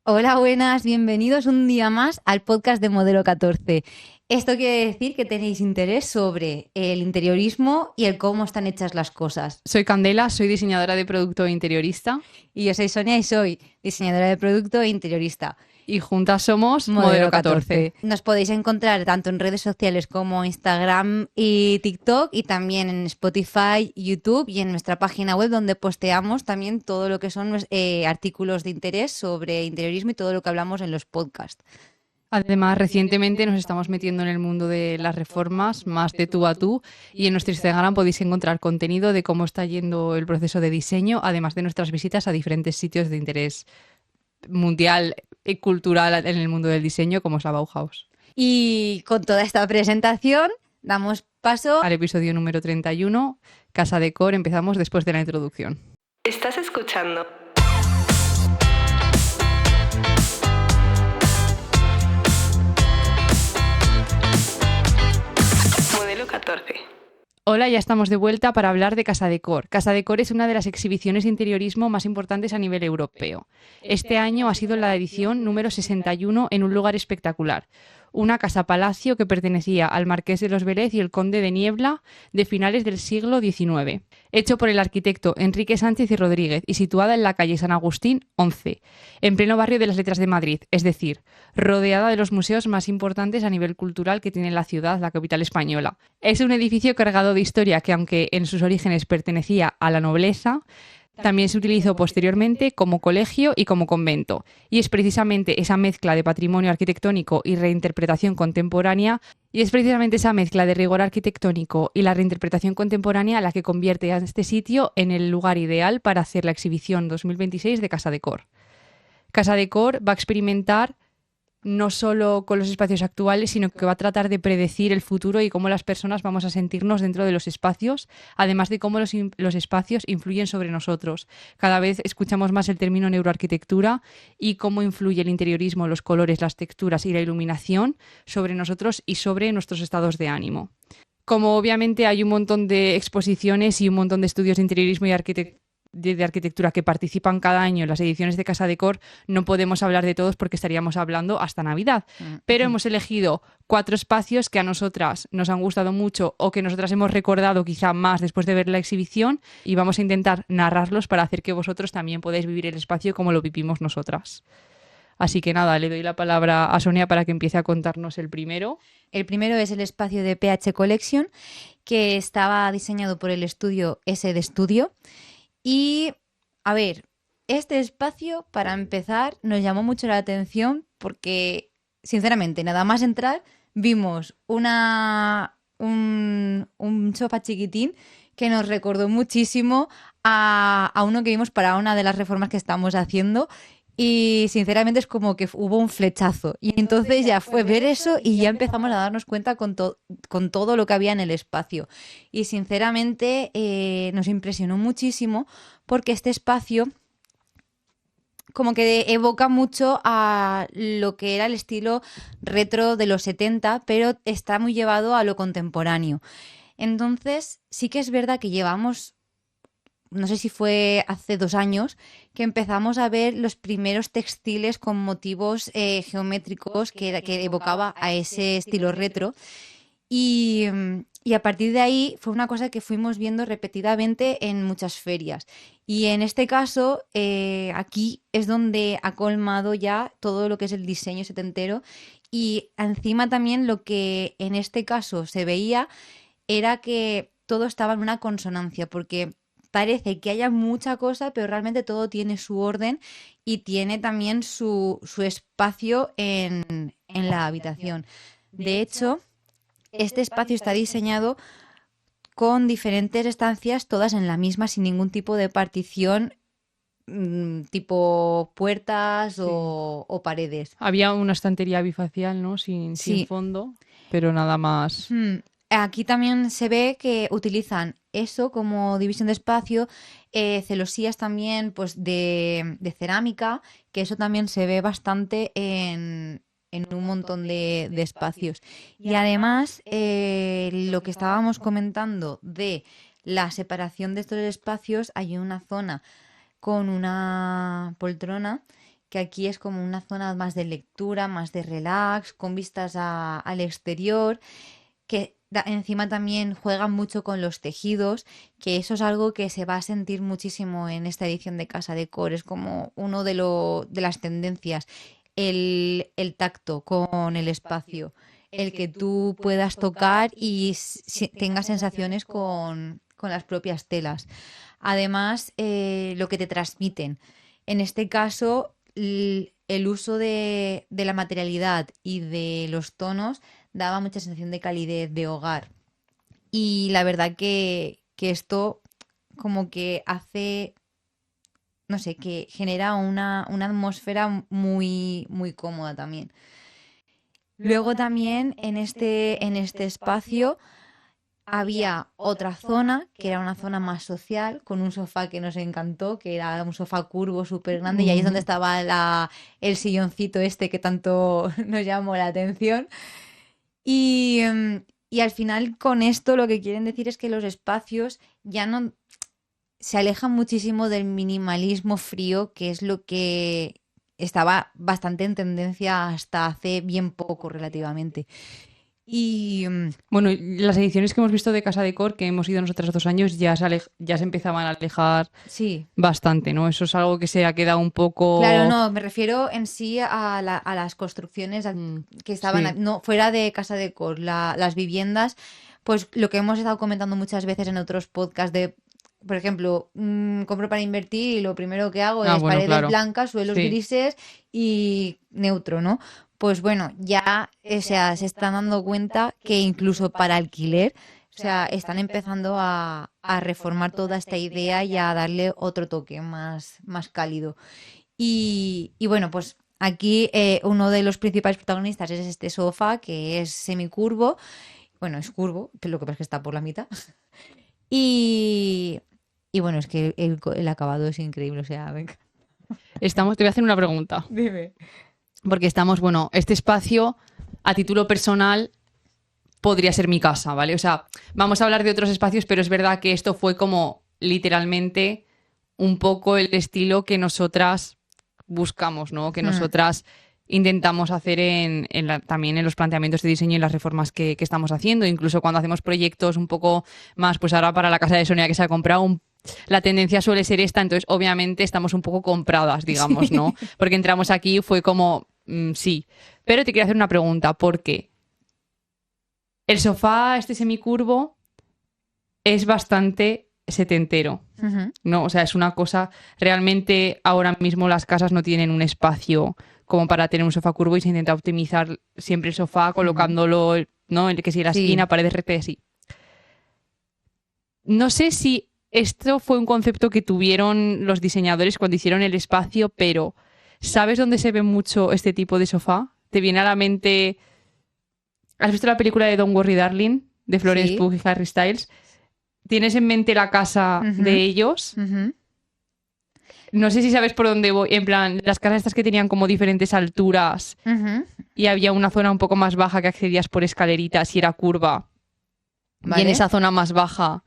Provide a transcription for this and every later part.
Hola, buenas, bienvenidos un día más al podcast de Modelo 14. Esto quiere decir que tenéis interés sobre el interiorismo y el cómo están hechas las cosas. Soy Candela, soy diseñadora de producto e interiorista Y yo soy Sonia y soy diseñadora de producto e interiorista. y juntas somos Modelo Modelo 14. 14. Nos podéis encontrar tanto en redes sociales como Instagram y TikTok y también en Spotify, YouTube y en nuestra página web donde posteamos también todo lo que son artículos de interés sobre interiorismo y todo lo que hablamos en los podcasts. Además, recientemente nos estamos metiendo en el mundo de las reformas, más de tú a tú, y en nuestro Instagram podéis encontrar contenido de cómo está yendo el proceso de diseño, además de nuestras visitas a diferentes sitios de interés mundial y cultural en el mundo del diseño, como es la Bauhaus. Y con toda esta presentación damos paso Al episodio número 31, Casa Decor, empezamos después de la introducción. Estás escuchando Modelo 14. Hola, ya estamos de vuelta para hablar de Casa Decor. Casa Decor es una de las exhibiciones de interiorismo más importantes a nivel europeo. Este año ha sido la edición número 61 en un lugar espectacular. Una casa-palacio que pertenecía al Marqués de los Vélez y el Conde de Niebla de finales del siglo XIX. Hecho por el arquitecto Enrique Sánchez y Rodríguez y situada en la calle San Agustín 11, en pleno barrio de las Letras de Madrid, es decir, rodeada de los museos más importantes a nivel cultural que tiene la ciudad, la capital española. Es un edificio cargado de historia que, aunque en sus orígenes pertenecía a la nobleza, también se utilizó posteriormente como colegio y como convento. Y es precisamente esa mezcla de patrimonio arquitectónico y reinterpretación contemporánea, y es precisamente esa mezcla de rigor arquitectónico y la reinterpretación contemporánea la que convierte a este sitio en el lugar ideal para hacer la exhibición 2026 de Casa Decor. Casa Decor va a experimentar no solo con los espacios actuales, sino que va a tratar de predecir el futuro y cómo las personas vamos a sentirnos dentro de los espacios, además de cómo los espacios influyen sobre nosotros. Cada vez escuchamos más el término neuroarquitectura y cómo influye el interiorismo, los colores, las texturas y la iluminación sobre nosotros y sobre nuestros estados de ánimo. Como obviamente hay un montón de exposiciones y un montón de estudios de interiorismo y de arquitectura que participan cada año en las ediciones de Casa Decor, no podemos hablar de todos porque estaríamos hablando hasta Navidad. Pero hemos elegido 4 espacios que a nosotras nos han gustado mucho o que nosotras hemos recordado quizá más después de ver la exhibición, y vamos a intentar narrarlos para hacer que vosotros también podáis vivir el espacio como lo vivimos nosotras. Así que nada, le doy la palabra a Sonia para que empiece a contarnos el primero. El primero es el espacio de PH Collection, que estaba diseñado por el estudio S de Studio. Y, a ver, este espacio, para empezar, nos llamó mucho la atención porque, sinceramente, nada más entrar, vimos un sofá chiquitín que nos recordó muchísimo a uno que vimos para una de las reformas que estamos haciendo. Y sinceramente es como que hubo un flechazo. Y entonces ya fue ver eso y ya empezamos a darnos cuenta con todo lo que había en el espacio. Y sinceramente nos impresionó muchísimo porque este espacio como que evoca mucho a lo que era el estilo retro de los 70, pero está muy llevado a lo contemporáneo. Entonces sí que es verdad que llevamos, no sé si fue hace 2 años, que empezamos a ver los primeros textiles con motivos geométricos que evocaba a ese estilo retro. Y a partir de ahí fue una cosa que fuimos viendo repetidamente en muchas ferias. Y en este caso, aquí es donde ha colmado ya todo lo que es el diseño setentero. Y encima también lo que en este caso se veía era que todo estaba en una consonancia, porque parece que haya mucha cosa, pero realmente todo tiene su orden y tiene también su espacio en la habitación. De hecho, este espacio está diseñado con diferentes estancias, todas en la misma, sin ningún tipo de partición, tipo puertas Sí. o paredes. Había una estantería bifacial, ¿no? Sin Sí. fondo, pero nada más. Aquí también se ve que utilizan eso como división de espacio, celosías también pues de cerámica, que eso también se ve bastante en un montón de espacios. Y además, lo que estábamos comentando de la separación de estos espacios, hay una zona con una poltrona que aquí es como una zona más de lectura, más de relax, con vistas al exterior, que encima también juegan mucho con los tejidos, que eso es algo que se va a sentir muchísimo en esta edición de Casa Decor, es como uno de las tendencias, el tacto con el espacio, el que tú puedas tocar y tengas sensaciones con las propias telas. Además, lo que te transmiten. En este caso, el uso de la materialidad y de los tonos daba mucha sensación de calidez, de hogar. Y la verdad que esto como que hace, no sé, que genera una atmósfera muy, muy cómoda también. Luego también en este espacio había otra zona, que era una zona más social, con un sofá que nos encantó, que era un sofá curvo súper grande, y ahí es donde estaba el silloncito este que tanto nos llamó la atención. Y al final con esto lo que quieren decir es que los espacios ya no se alejan muchísimo del minimalismo frío, que es lo que estaba bastante en tendencia hasta hace bien poco relativamente. Y Bueno, las ediciones que hemos visto de Casa Decor, que hemos ido nosotras 2 años, ya se empezaban a alejar sí, bastante, ¿no? Eso es algo que se ha quedado un poco... claro, no, me refiero en sí a las construcciones que estaban, sí. no, fuera de Casa Decor, las viviendas, pues lo que hemos estado comentando muchas veces en otros podcasts de, por ejemplo, compro para invertir y lo primero que hago es Bueno, paredes claro. blancas, suelos Sí. grises y neutro, ¿no? Pues bueno, ya o sea, se están dando cuenta que incluso para alquiler, o sea, están empezando a reformar toda esta idea y a darle otro toque más cálido. Y bueno, pues aquí uno de los principales protagonistas es este sofá que es semicurvo. Bueno, es curvo, pero lo que pasa es que está por la mitad. Y, y bueno, es que el acabado es increíble, o sea, venga. Te voy a hacer una pregunta. Dime. Porque bueno, este espacio, a título personal, podría ser mi casa, ¿vale? O sea, vamos a hablar de otros espacios, pero es verdad que esto fue como literalmente un poco el estilo que nosotras buscamos, ¿no? Que nosotras intentamos hacer también en los planteamientos de diseño y las reformas que estamos haciendo. Incluso cuando hacemos proyectos un poco más, pues ahora para la casa de Sonia que se ha comprado la tendencia suele ser esta, entonces obviamente estamos un poco compradas, digamos, ¿no? Porque entramos aquí y fue como, sí. Pero te quiero hacer una pregunta, ¿por qué? El sofá, este semicurvo, es bastante setentero, ¿no? O sea, es una cosa, realmente ahora mismo las casas no tienen un espacio como para tener un sofá curvo y se intenta optimizar siempre el sofá colocándolo, ¿no? Que si la esquina, paredes rectas, así. No sé si esto fue un concepto que tuvieron los diseñadores cuando hicieron el espacio, pero ¿sabes dónde se ve mucho este tipo de sofá? ¿Te viene a la mente? ¿Has visto la película de Don't Worry Darling? De Florence Pugh y Harry Styles. ¿Tienes en mente la casa de ellos? No sé si sabes por dónde voy. En plan, las casas estas que tenían como diferentes alturas y había una zona un poco más baja que accedías por escaleritas y era curva. ¿Vale? Y en esa zona más baja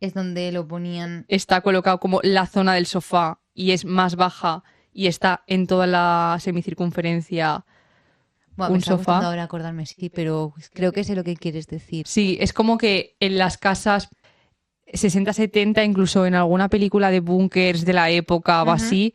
es donde lo ponían. Está colocado como la zona del sofá y es más baja y está en toda la semicircunferencia Bueno, un me está sofá. gustando ahora acordarme, sí, pero creo que sé lo que quieres decir. Sí, es como que en las casas 60-70, incluso en alguna película de búnkers de la época o así,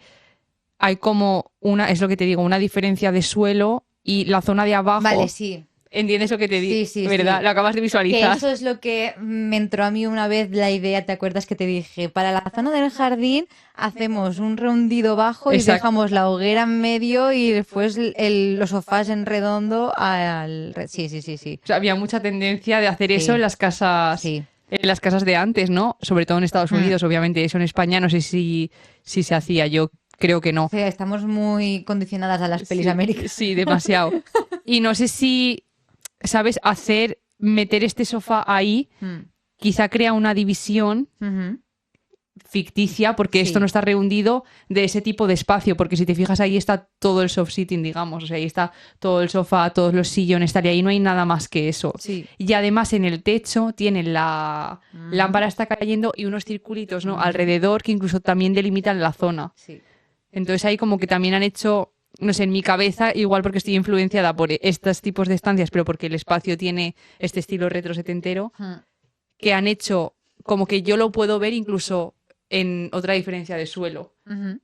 hay como es lo que te digo, una diferencia de suelo y la zona de abajo. Vale, sí. ¿Entiendes lo que te digo? Sí, ¿Verdad? sí. Lo acabas de visualizar. Que eso es lo que me entró a mí una vez la idea, ¿te acuerdas que te dije? Para la zona del jardín hacemos un rondido bajo y dejamos la hoguera en medio y después los sofás en redondo Sí. O sea, había mucha tendencia de hacer eso en las casas. Sí. En las casas de antes, ¿no? Sobre todo en Estados Unidos, obviamente. Eso en España no sé si se hacía. Yo creo que no. O sea, estamos muy condicionadas a las pelis americanas. Sí, demasiado. Y no sé si, ¿sabes? Meter este sofá ahí, quizá crea una división ficticia, porque esto no está rehundido de ese tipo de espacio, porque si te fijas ahí está todo el soft sitting, digamos, o sea, ahí está todo el sofá, todos los sillones, tal, y ahí no hay nada más que eso. Sí. Y además en el techo tienen la lámpara está cayendo y unos circulitos, ¿no? Alrededor que incluso también delimitan la zona. Sí. Entonces ahí como que también han hecho, no sé, en mi cabeza, igual porque estoy influenciada por estos tipos de estancias, pero porque el espacio tiene este estilo retro setentero, que han hecho como que yo lo puedo ver incluso en otra diferencia de suelo. Ujú.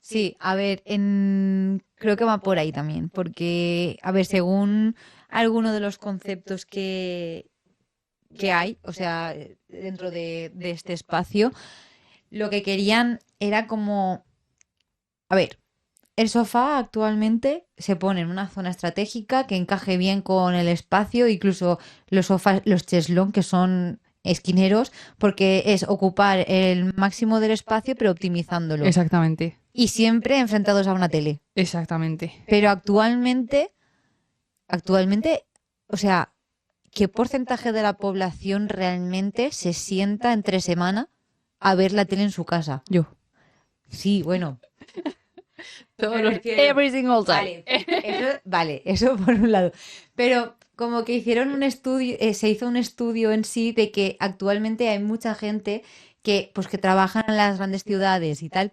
Sí, a ver, creo que va por ahí también, porque, a ver, según algunos de los conceptos que hay, o sea, dentro de este espacio, lo que querían era como, a ver, el sofá actualmente se pone en una zona estratégica que encaje bien con el espacio, incluso los sofás, los cheslón, que son esquineros, porque es ocupar el máximo del espacio, pero optimizándolo. Exactamente, Y siempre enfrentados a una tele. exactamente. Pero actualmente, o sea, ¿qué porcentaje de la población realmente se sienta entre semana a ver la tele en su casa? Yo. Sí, bueno. Todos Me refiero- every single time. Vale, eso por un lado. Pero como que hicieron un estudio, se hizo un estudio en sí de que actualmente hay mucha gente que, pues, que trabaja en las grandes ciudades y tal,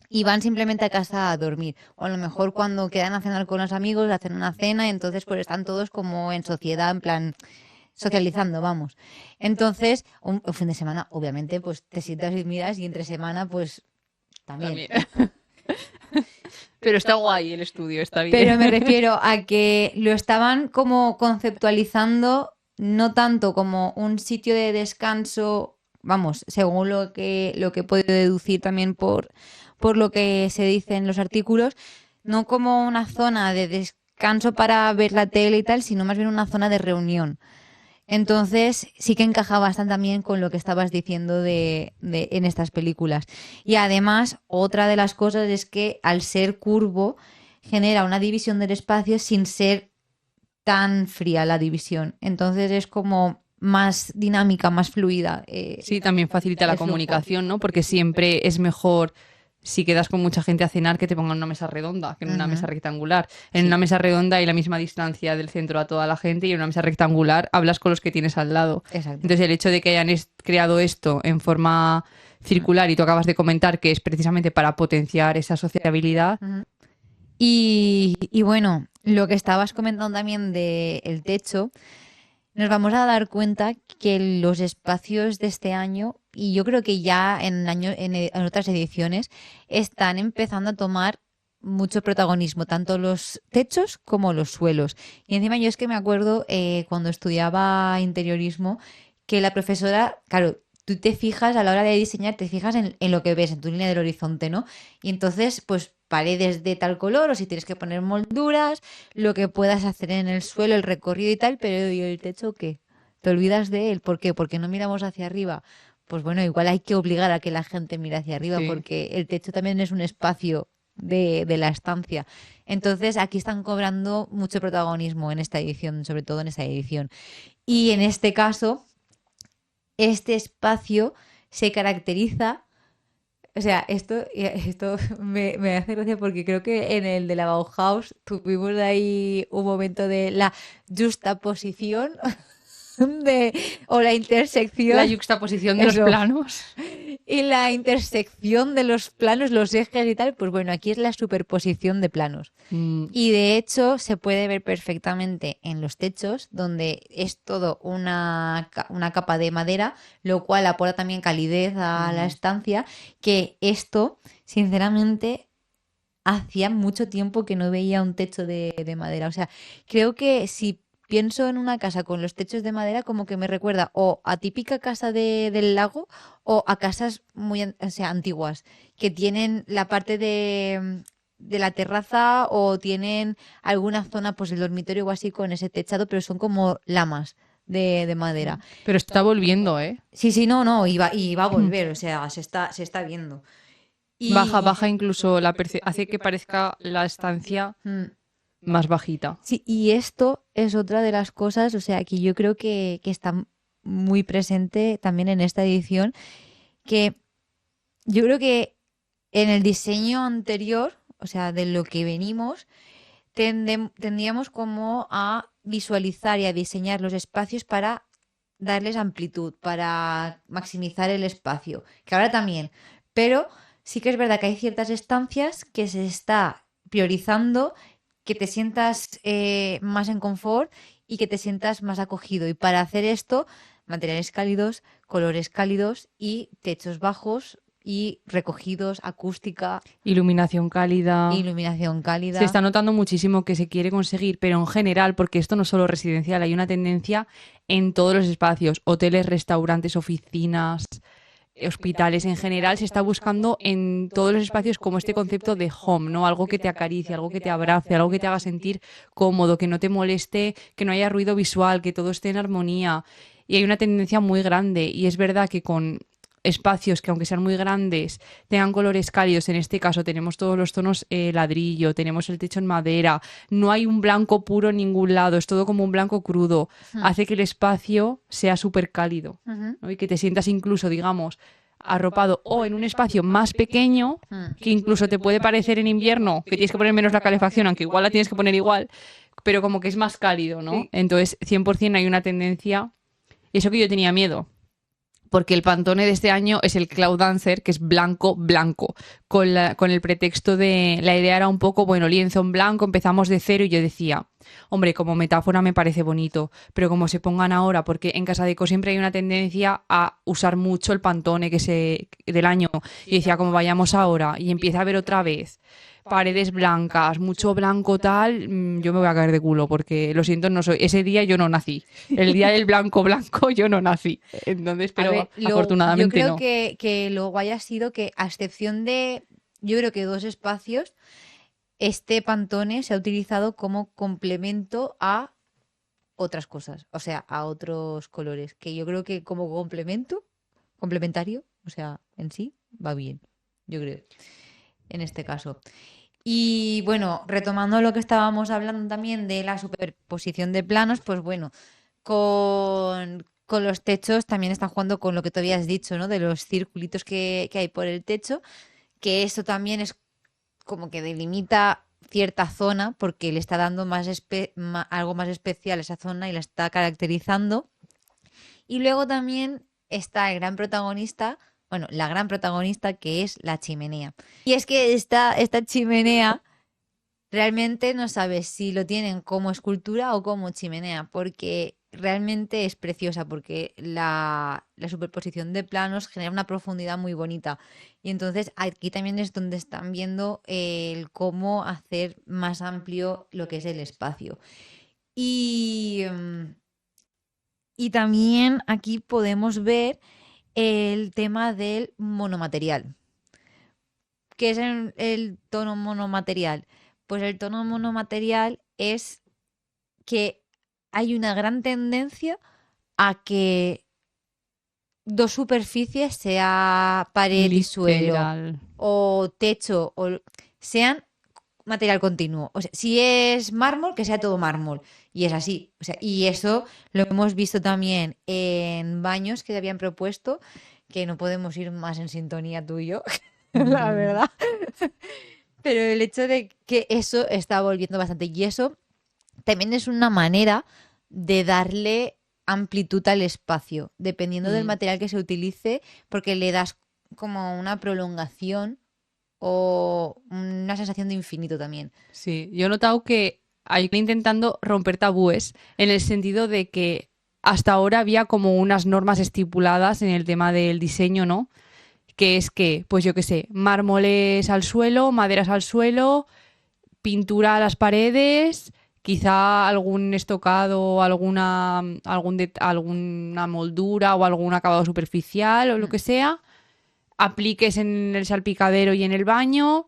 y van simplemente a casa a dormir. O a lo mejor cuando quedan a cenar con los amigos, hacen una cena, y entonces pues están todos como en sociedad, en plan socializando, vamos. Entonces, un fin de semana, obviamente, pues te sientas y miras, y entre semana, pues también. Pero está guay el estudio, está bien. Pero me refiero a que lo estaban como conceptualizando no tanto como un sitio de descanso, vamos, según lo que he podido deducir también por lo que se dice en los artículos, no como una zona de descanso para ver la tele y tal, sino más bien una zona de reunión. Entonces sí que encaja bastante también con lo que estabas diciendo en estas películas. Y además, otra de las cosas es que al ser curvo genera una división del espacio sin ser tan fría la división. Entonces es como más dinámica, más fluida. Sí, también facilita la el flujo. comunicación, ¿no? Porque siempre es mejor si quedas con mucha gente a cenar que te pongan una mesa redonda que en una Ujú. mesa rectangular. En Sí. una mesa redonda hay la misma distancia del centro a toda la gente y en una mesa rectangular hablas con los que tienes al lado. Exacto. Entonces el hecho de que hayan creado esto en forma circular y tú acabas de comentar que es precisamente para potenciar esa sociabilidad. Ujú. Y bueno, lo que estabas comentando también del techo, nos vamos a dar cuenta que los espacios de este año, y yo creo que ya en otras ediciones, están empezando a tomar mucho protagonismo, tanto los techos como los suelos. Y encima yo es que me acuerdo cuando estudiaba interiorismo, que la profesora, claro, tú te fijas a la hora de diseñar, te fijas en lo que ves, en tu línea del horizonte, ¿no? Y entonces, pues paredes de tal color, o si tienes que poner molduras, lo que puedas hacer en el suelo, el recorrido y tal, pero ¿y el techo qué? ¿Te olvidas de él? ¿Por qué? Porque no miramos hacia arriba. Pues bueno, igual hay que obligar a que la gente mire hacia arriba, Sí. porque el techo también es un espacio de la estancia. Entonces aquí están cobrando mucho protagonismo en esta edición, sobre todo en esta edición. Y en este caso, este espacio se caracteriza, o sea, esto me hace gracia porque creo que en el de la Bauhaus tuvimos ahí un momento de la justaposición o la intersección. La yuxtaposición de Eso. los planos. Y la intersección de los planos, los ejes y tal, pues bueno, aquí es la superposición de planos. Y de hecho se puede ver perfectamente en los techos, donde es todo una capa de madera, lo cual aporta también calidez a la estancia, que esto, sinceramente, hacía mucho tiempo que no veía un techo de madera. O sea, creo que si pienso en una casa con los techos de madera, como que me recuerda o a típica casa del lago o a casas muy o sea, antiguas, que tienen la parte de la terraza o tienen alguna zona, pues el dormitorio o así con ese techado, pero son como lamas de madera. Pero está volviendo, ¿eh? Sí, no, y va a volver, o sea, se está viendo. Y... Baja incluso hace que parezca la estancia Mm. más bajita. Sí, y esto es otra de las cosas, o sea, que yo creo que está muy presente también en esta edición, que yo creo que en el diseño anterior, o sea, de lo que venimos, tendríamos como a visualizar y a diseñar los espacios para darles amplitud, para maximizar el espacio, que ahora también, pero sí que es verdad que hay ciertas estancias que se está priorizando que te sientas más en confort y que te sientas más acogido. Y para hacer esto, materiales cálidos, colores cálidos y techos bajos y recogidos, acústica, Iluminación cálida. iluminación Se cálida. está notando muchísimo que se quiere conseguir, pero en general, porque esto no es solo residencial, hay una tendencia en todos los espacios, hoteles, restaurantes, oficinas, hospitales en general, se está buscando en todos los espacios como este concepto de home, ¿no? Algo que te acaricie, algo que te abrace, algo que te haga sentir cómodo, que no te moleste, que no haya ruido visual, que todo esté en armonía. Y hay una tendencia muy grande y es verdad que con espacios que aunque sean muy grandes tengan colores cálidos, en este caso tenemos todos los tonos ladrillo, tenemos el techo en madera, no hay un blanco puro en ningún lado, es todo como un blanco crudo, hace que el espacio sea súper cálido, Ujú. ¿no? Y que te sientas incluso, digamos, arropado o en un espacio más pequeño que incluso te puede parecer en invierno que tienes que poner menos la calefacción, aunque igual la tienes que poner igual, pero como que es más cálido, ¿no? Sí. Entonces 100% hay una tendencia, y eso que yo tenía miedo, porque el Pantone de este año es el Cloud Dancer, que es blanco, blanco, con el pretexto de, la idea era un poco, bueno, lienzo en blanco, empezamos de cero, y yo decía, hombre, como metáfora me parece bonito, pero como se pongan ahora, porque en Casa Deco siempre hay una tendencia a usar mucho el Pantone del año, y decía, como vayamos ahora, y empieza a haber otra vez paredes blancas, mucho blanco tal, yo me voy a caer de culo porque lo siento, no soy, ese día yo no nací. El día del blanco blanco yo no nací. Entonces, A pero ver, yo afortunadamente creo no. que luego haya sido que, a excepción de, yo creo que 2 espacios, este Pantone se ha utilizado como complemento a otras cosas, o sea, a otros colores, que yo creo que como complementario, o sea, en sí, va bien, yo creo, en este caso. Y bueno, retomando lo que estábamos hablando también de la superposición de planos, pues bueno, con los techos también están jugando con lo que tú habías dicho, ¿no? De los circulitos que hay por el techo, que eso también es como que delimita cierta zona porque le está dando algo más especial a esa zona y la está caracterizando. Y luego también está el gran protagonista, bueno, la gran protagonista que es la chimenea. Y es que esta chimenea realmente no sabes si lo tienen como escultura o como chimenea, porque realmente es preciosa, porque la superposición de planos genera una profundidad muy bonita. Y entonces aquí también es donde están viendo el cómo hacer más amplio lo que es el espacio. Y, y también aquí podemos ver el tema del monomaterial. ¿Qué es el tono monomaterial? Pues el tono monomaterial es que hay una gran tendencia a que dos superficies, sea pared y suelo Literal. o techo, sean material continuo. O sea, si es mármol, que sea todo mármol. Y es así. O sea, y eso lo hemos visto también en baños que habían propuesto, que no podemos ir más en sintonía tú y yo, la verdad. Pero el hecho de que eso está volviendo bastante. Y eso también es una manera de darle amplitud al espacio, dependiendo del Mm. material que se utilice, porque le das como una prolongación o una sensación de infinito también. Sí, yo he notado que hay que ir intentando romper tabúes en el sentido de que hasta ahora había como unas normas estipuladas en el tema del diseño, ¿no? Que es que, pues yo qué sé, mármoles al suelo, maderas al suelo, pintura a las paredes, quizá algún estocado, alguna moldura o algún acabado superficial o lo que sea, apliques en el salpicadero y en el baño,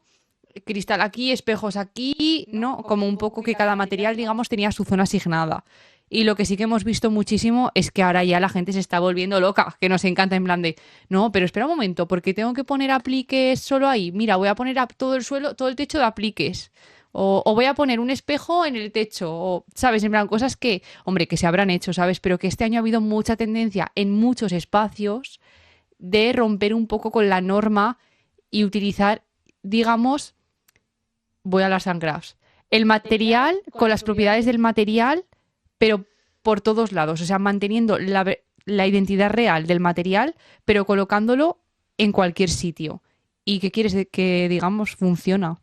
cristal aquí, espejos aquí, ¿no? Como un poco que cada material, digamos, tenía su zona asignada. Y lo que sí que hemos visto muchísimo es que ahora ya la gente se está volviendo loca, que nos encanta en plan de, no, pero espera un momento, porque tengo que poner apliques solo ahí. Mira, voy a poner todo el suelo, todo el techo de apliques. O voy a poner un espejo en el techo, o, ¿sabes? En plan, cosas que, hombre, que se habrán hecho, ¿sabes? Pero que este año ha habido mucha tendencia en muchos espacios de romper un poco con la norma y utilizar, digamos, voy a las and crafts, el material con las propiedades del material, pero por todos lados, o sea, manteniendo la identidad real del material, pero colocándolo en cualquier sitio. ¿Y qué quieres que digamos funciona?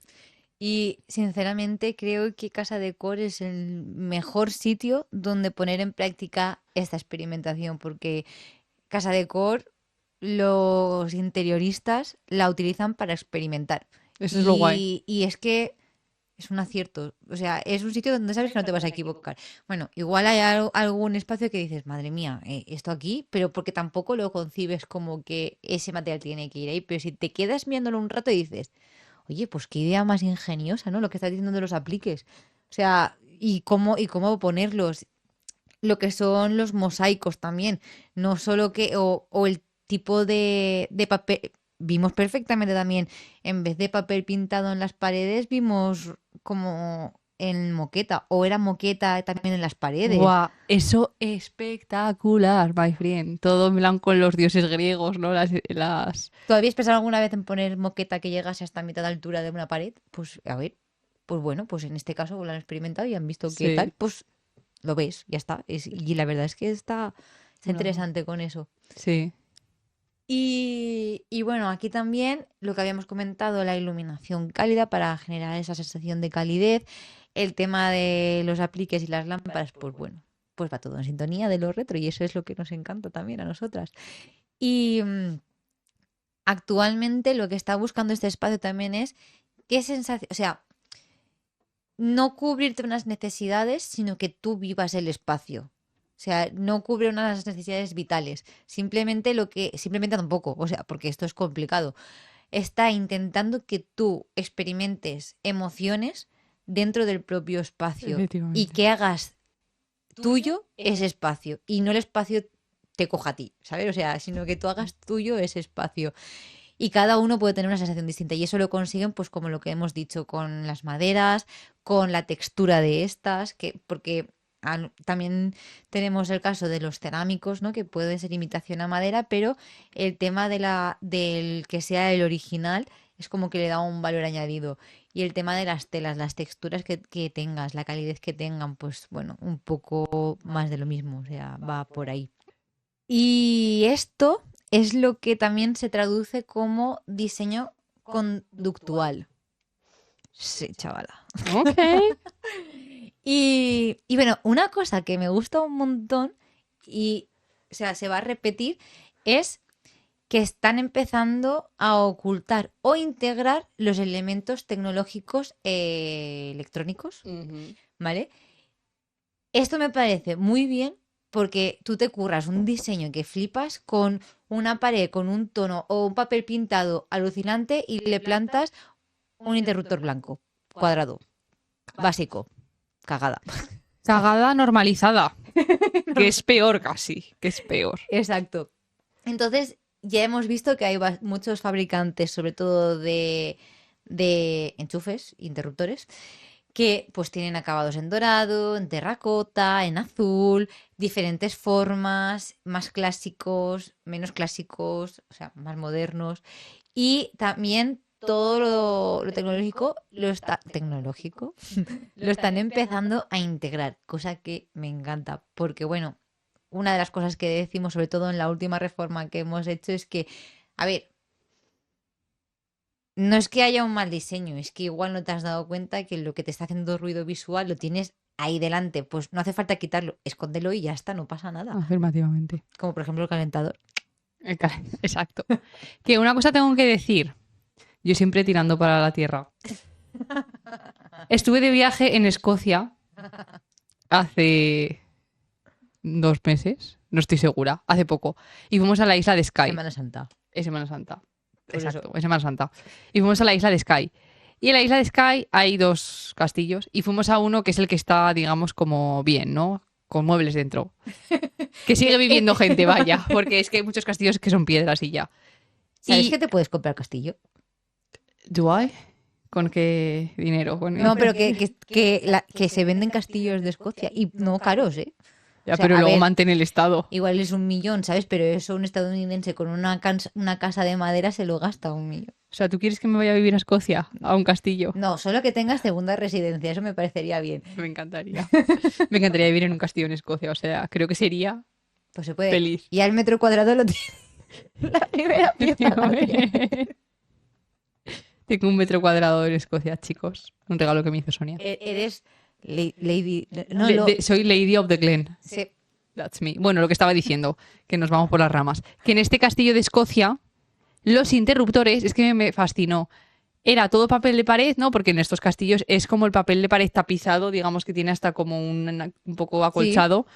Y sinceramente creo que Casa Decor es el mejor sitio donde poner en práctica esta experimentación, porque Casa Decor, los interioristas la utilizan para experimentar. Eso es lo guay. Y es que es un acierto. O sea, es un sitio donde sabes que no te vas a equivocar. Bueno, igual hay algún espacio que dices, madre mía, esto aquí, pero porque tampoco lo concibes como que ese material tiene que ir ahí. Pero si te quedas mirándolo un rato y dices, oye, pues qué idea más ingeniosa, ¿no? Lo que estás diciendo de los apliques. O sea, y cómo ponerlos. Lo que son los mosaicos también. No solo que, o el tipo de papel. Vimos perfectamente también, en vez de papel pintado en las paredes, vimos como en moqueta, o era moqueta también en las paredes. ¡Guau! Eso espectacular, my friend. Todo en blanco con los dioses griegos, ¿no? ¿Tú habías pensado alguna vez en poner moqueta que llegase hasta mitad de altura de una pared? Pues a ver, pues bueno, pues en este caso lo han experimentado y han visto que Sí, tal, pues lo ves, ya está. Y la verdad es que está no. interesante con eso. Sí. Y bueno, aquí también lo que habíamos comentado, la iluminación cálida para generar esa sensación de calidez, el tema de los apliques y las lámparas, pues bueno, pues va todo en sintonía de lo retro y eso es lo que nos encanta también a nosotras. Y actualmente lo que está buscando este espacio también es qué sensación, o sea, no cubrirte unas necesidades, sino que tú vivas el espacio. O sea, no cubre unas necesidades vitales. Simplemente tampoco, o sea, porque esto es complicado. Está intentando que tú experimentes emociones dentro del propio espacio y Efectivamente. que hagas tuyo ese espacio y no el espacio te coja a ti, ¿sabes? O sea, sino que tú hagas tuyo ese espacio. Y cada uno puede tener una sensación distinta y eso lo consiguen pues como lo que hemos dicho con las maderas, con la textura de estas, que porque también tenemos el caso de los cerámicos, ¿no? Que puede ser imitación a madera, pero el tema del que sea el original es como que le da un valor añadido. Y el tema de las telas, las texturas que tengas, la calidez que tengan, pues bueno, un poco más de lo mismo, o sea, va por ahí. Y esto es lo que también se traduce como diseño conductual. Sí, chavala. Ok. Y bueno, una cosa que me gusta un montón y, o sea, se va a repetir es que están empezando a ocultar o integrar los elementos tecnológicos electrónicos, Ujú. ¿vale? Esto me parece muy bien porque tú te curras un diseño que flipas con una pared, con un tono o un papel pintado alucinante y le plantas un interruptor blanco, cuadrado, básico, cagada. Cagada normalizada, que es peor casi, que es peor. Exacto. Entonces, ya hemos visto que hay muchos fabricantes, sobre todo de enchufes, interruptores, que pues tienen acabados en dorado, en terracota, en azul, diferentes formas, más clásicos, menos clásicos, o sea, más modernos. Y también todo lo tecnológico lo están empezando a integrar, cosa que me encanta, porque bueno, una de las cosas que decimos, sobre todo en la última reforma que hemos hecho, es que, a ver, no es que haya un mal diseño, es que igual no te has dado cuenta que lo que te está haciendo ruido visual lo tienes ahí delante. Pues no hace falta quitarlo, escóndelo y ya está, no pasa nada. Afirmativamente. Como por ejemplo el calentador. Exacto. Que una cosa tengo que decir, yo siempre tirando para la tierra. Estuve de viaje en Escocia hace 2 meses, no estoy segura, hace poco, y fuimos a la isla de Skye. Semana Santa. Es Semana Santa. Por Exacto, eso. es Semana Santa. Y fuimos a la isla de Skye. Y en la isla de Skye hay 2 castillos y fuimos a uno que es el que está, digamos, como bien, ¿no? Con muebles dentro. Que sigue viviendo gente, vaya, porque es que hay muchos castillos que son piedras y ya. ¿Sabes Y que te puedes comprar castillo? ¿do I? ¿Con qué dinero? No, pero que se venden castillos de Escocia y no caros, ¿eh? Ya, O sea, pero a luego ver, mantén el estado. igual es 1 millón, ¿sabes? Pero eso un estadounidense con una casa de madera se lo gasta 1 millón. O sea, ¿tú quieres que me vaya a vivir a Escocia? A un castillo. No, solo que tengas segunda residencia, eso me parecería bien. Me encantaría. Me encantaría vivir en un castillo en Escocia. O sea, creo que sería Pues se puede. feliz. Y al metro cuadrado lo tiene. La primera pieza la tiene. Tengo 1 metro cuadrado en Escocia, chicos. Un regalo que me hizo Sonia. Eres Lady... No, Soy Lady of the Glen. sí. That's me. Bueno, lo que estaba diciendo, que nos vamos por las ramas. Que en este castillo de Escocia, los interruptores, es que me fascinó. Era todo papel de pared, ¿no? Porque en estos castillos es como el papel de pared tapizado, digamos que tiene hasta como un poco acolchado.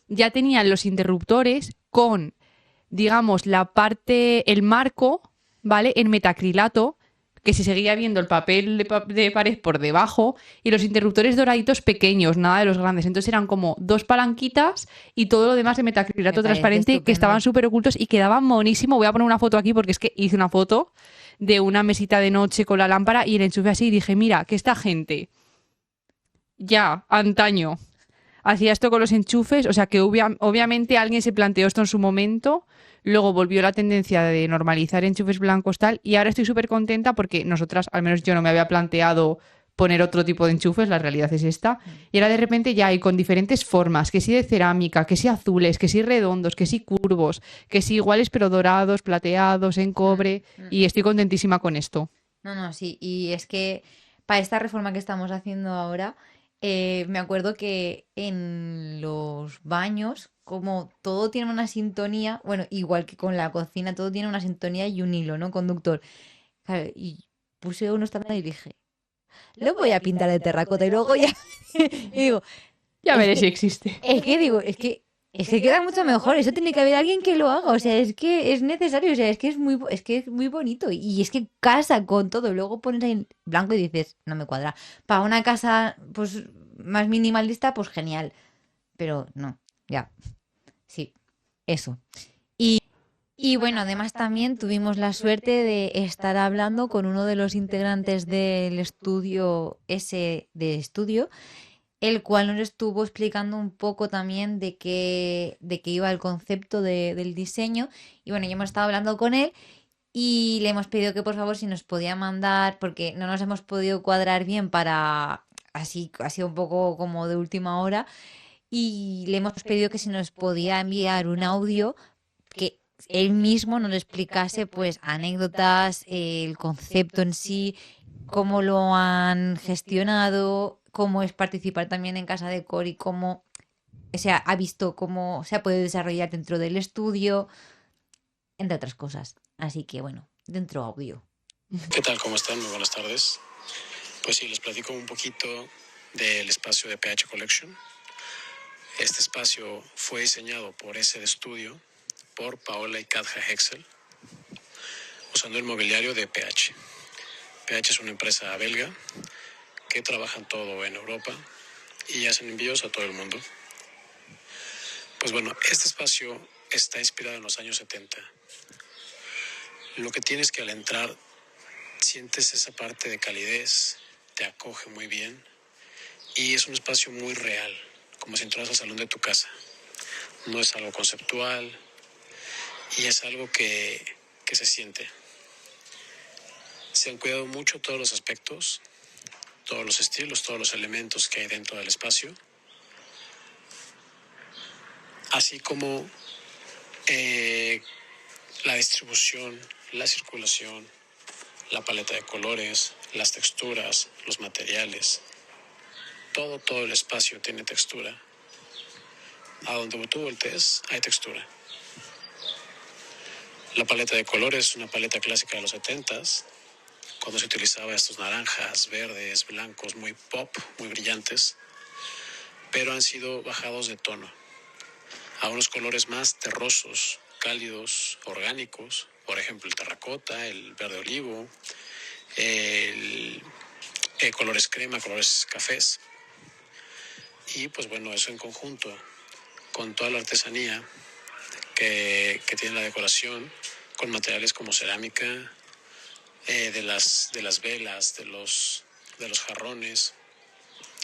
Ya tenían los interruptores con, digamos, el marco, ¿vale? En metacrilato, que se seguía viendo el papel de pared por debajo, y los interruptores doraditos pequeños, nada de los grandes. Entonces eran como 2 palanquitas y todo lo demás de metacrilato Me parece transparente, que estupendo. estaban súper ocultos y quedaban monísimo. Voy a poner una foto aquí porque es que hice una foto de una mesita de noche con la lámpara y el enchufe así, y dije, mira, que esta gente ya, antaño, hacía esto con los enchufes, o sea que obviamente alguien se planteó esto en su momento, luego volvió la tendencia de normalizar enchufes blancos tal, y ahora estoy súper contenta porque nosotras, al menos yo no me había planteado poner otro tipo de enchufes, la realidad es esta, y ahora de repente ya hay con diferentes formas, que sí de cerámica, que sí azules, que sí redondos, que sí curvos, que sí iguales pero dorados, plateados, en cobre, y estoy contentísima con esto. No, sí. Y es que para esta reforma que estamos haciendo ahora, me acuerdo que en los baños, como todo tiene una sintonía, bueno, igual que con la cocina, todo tiene una sintonía y un hilo, ¿no? Conductor. Claro, y puse uno esta mañana y dije, lo voy a pintar de terracota y luego ya. Y digo, Ya es veré que, si existe. es que queda mucho mejor. Eso tiene que haber alguien que lo haga. O sea, es que es necesario. O sea, es que es muy bonito. Y es que casa con todo. Luego pones ahí en blanco y dices, no me cuadra. Para una casa, pues, más minimalista, pues genial. Pero no, ya. Sí, eso. Y bueno, además también tuvimos la suerte de estar hablando con uno de los integrantes del estudio ese de estudio, el cual nos estuvo explicando un poco también de qué iba el concepto del diseño. Y bueno, ya hemos estado hablando con él y le hemos pedido que por favor si nos podía mandar, porque no nos hemos podido cuadrar bien para así, ha sido un poco como de última hora, y le hemos pedido que si nos podía enviar un audio que él mismo nos explicase pues anécdotas, el concepto en sí, cómo lo han gestionado, cómo es participar también en Casa de Cor y cómo, o sea, ha visto cómo se ha podido desarrollar dentro del estudio, entre otras cosas. Así que bueno, dentro audio. ¿Qué tal? ¿Cómo están? Muy buenas tardes. Pues sí, les platico un poquito del espacio de PH Collection. Este espacio fue diseñado por ese de estudio, por Paola y Katja Hexel, usando el mobiliario de PH. PH es una empresa belga que trabaja todo en Europa y hacen envíos a todo el mundo. Pues bueno, este espacio está inspirado en los años 70. Lo que tienes que al entrar sientes esa parte de calidez, te acoge muy bien y es un espacio muy real, como si entraras al salón de tu casa. No es algo conceptual y es algo que se siente. Se han cuidado mucho todos los aspectos, todos los estilos, todos los elementos que hay dentro del espacio, así como la distribución, la circulación, la paleta de colores, las texturas, los materiales. Todo el espacio tiene textura. A donde tú voltees hay textura. La paleta de colores es una paleta clásica de los 70s, cuando se utilizaba estos naranjas, verdes, blancos, muy pop, muy brillantes, pero han sido bajados de tono a unos colores más terrosos, cálidos, orgánicos, por ejemplo el terracota, el verde olivo, colores crema, colores cafés. Y pues bueno, eso en conjunto con toda la artesanía que tiene la decoración, con materiales como cerámica, de las velas, de los jarrones,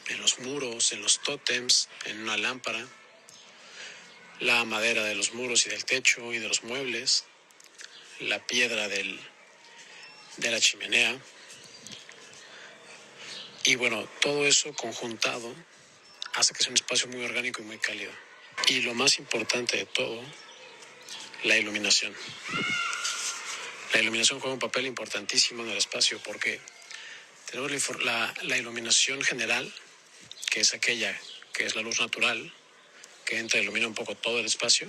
en los muros, en los tótems, en una lámpara, la madera de los muros y del techo y de los muebles, la piedra de la chimenea. Y bueno, todo eso conjuntado hace que sea un espacio muy orgánico y muy cálido. Y lo más importante de todo, la iluminación. La iluminación juega un papel importantísimo en el espacio porque tenemos la iluminación general, que es aquella que es la luz natural, que entra y ilumina un poco todo el espacio.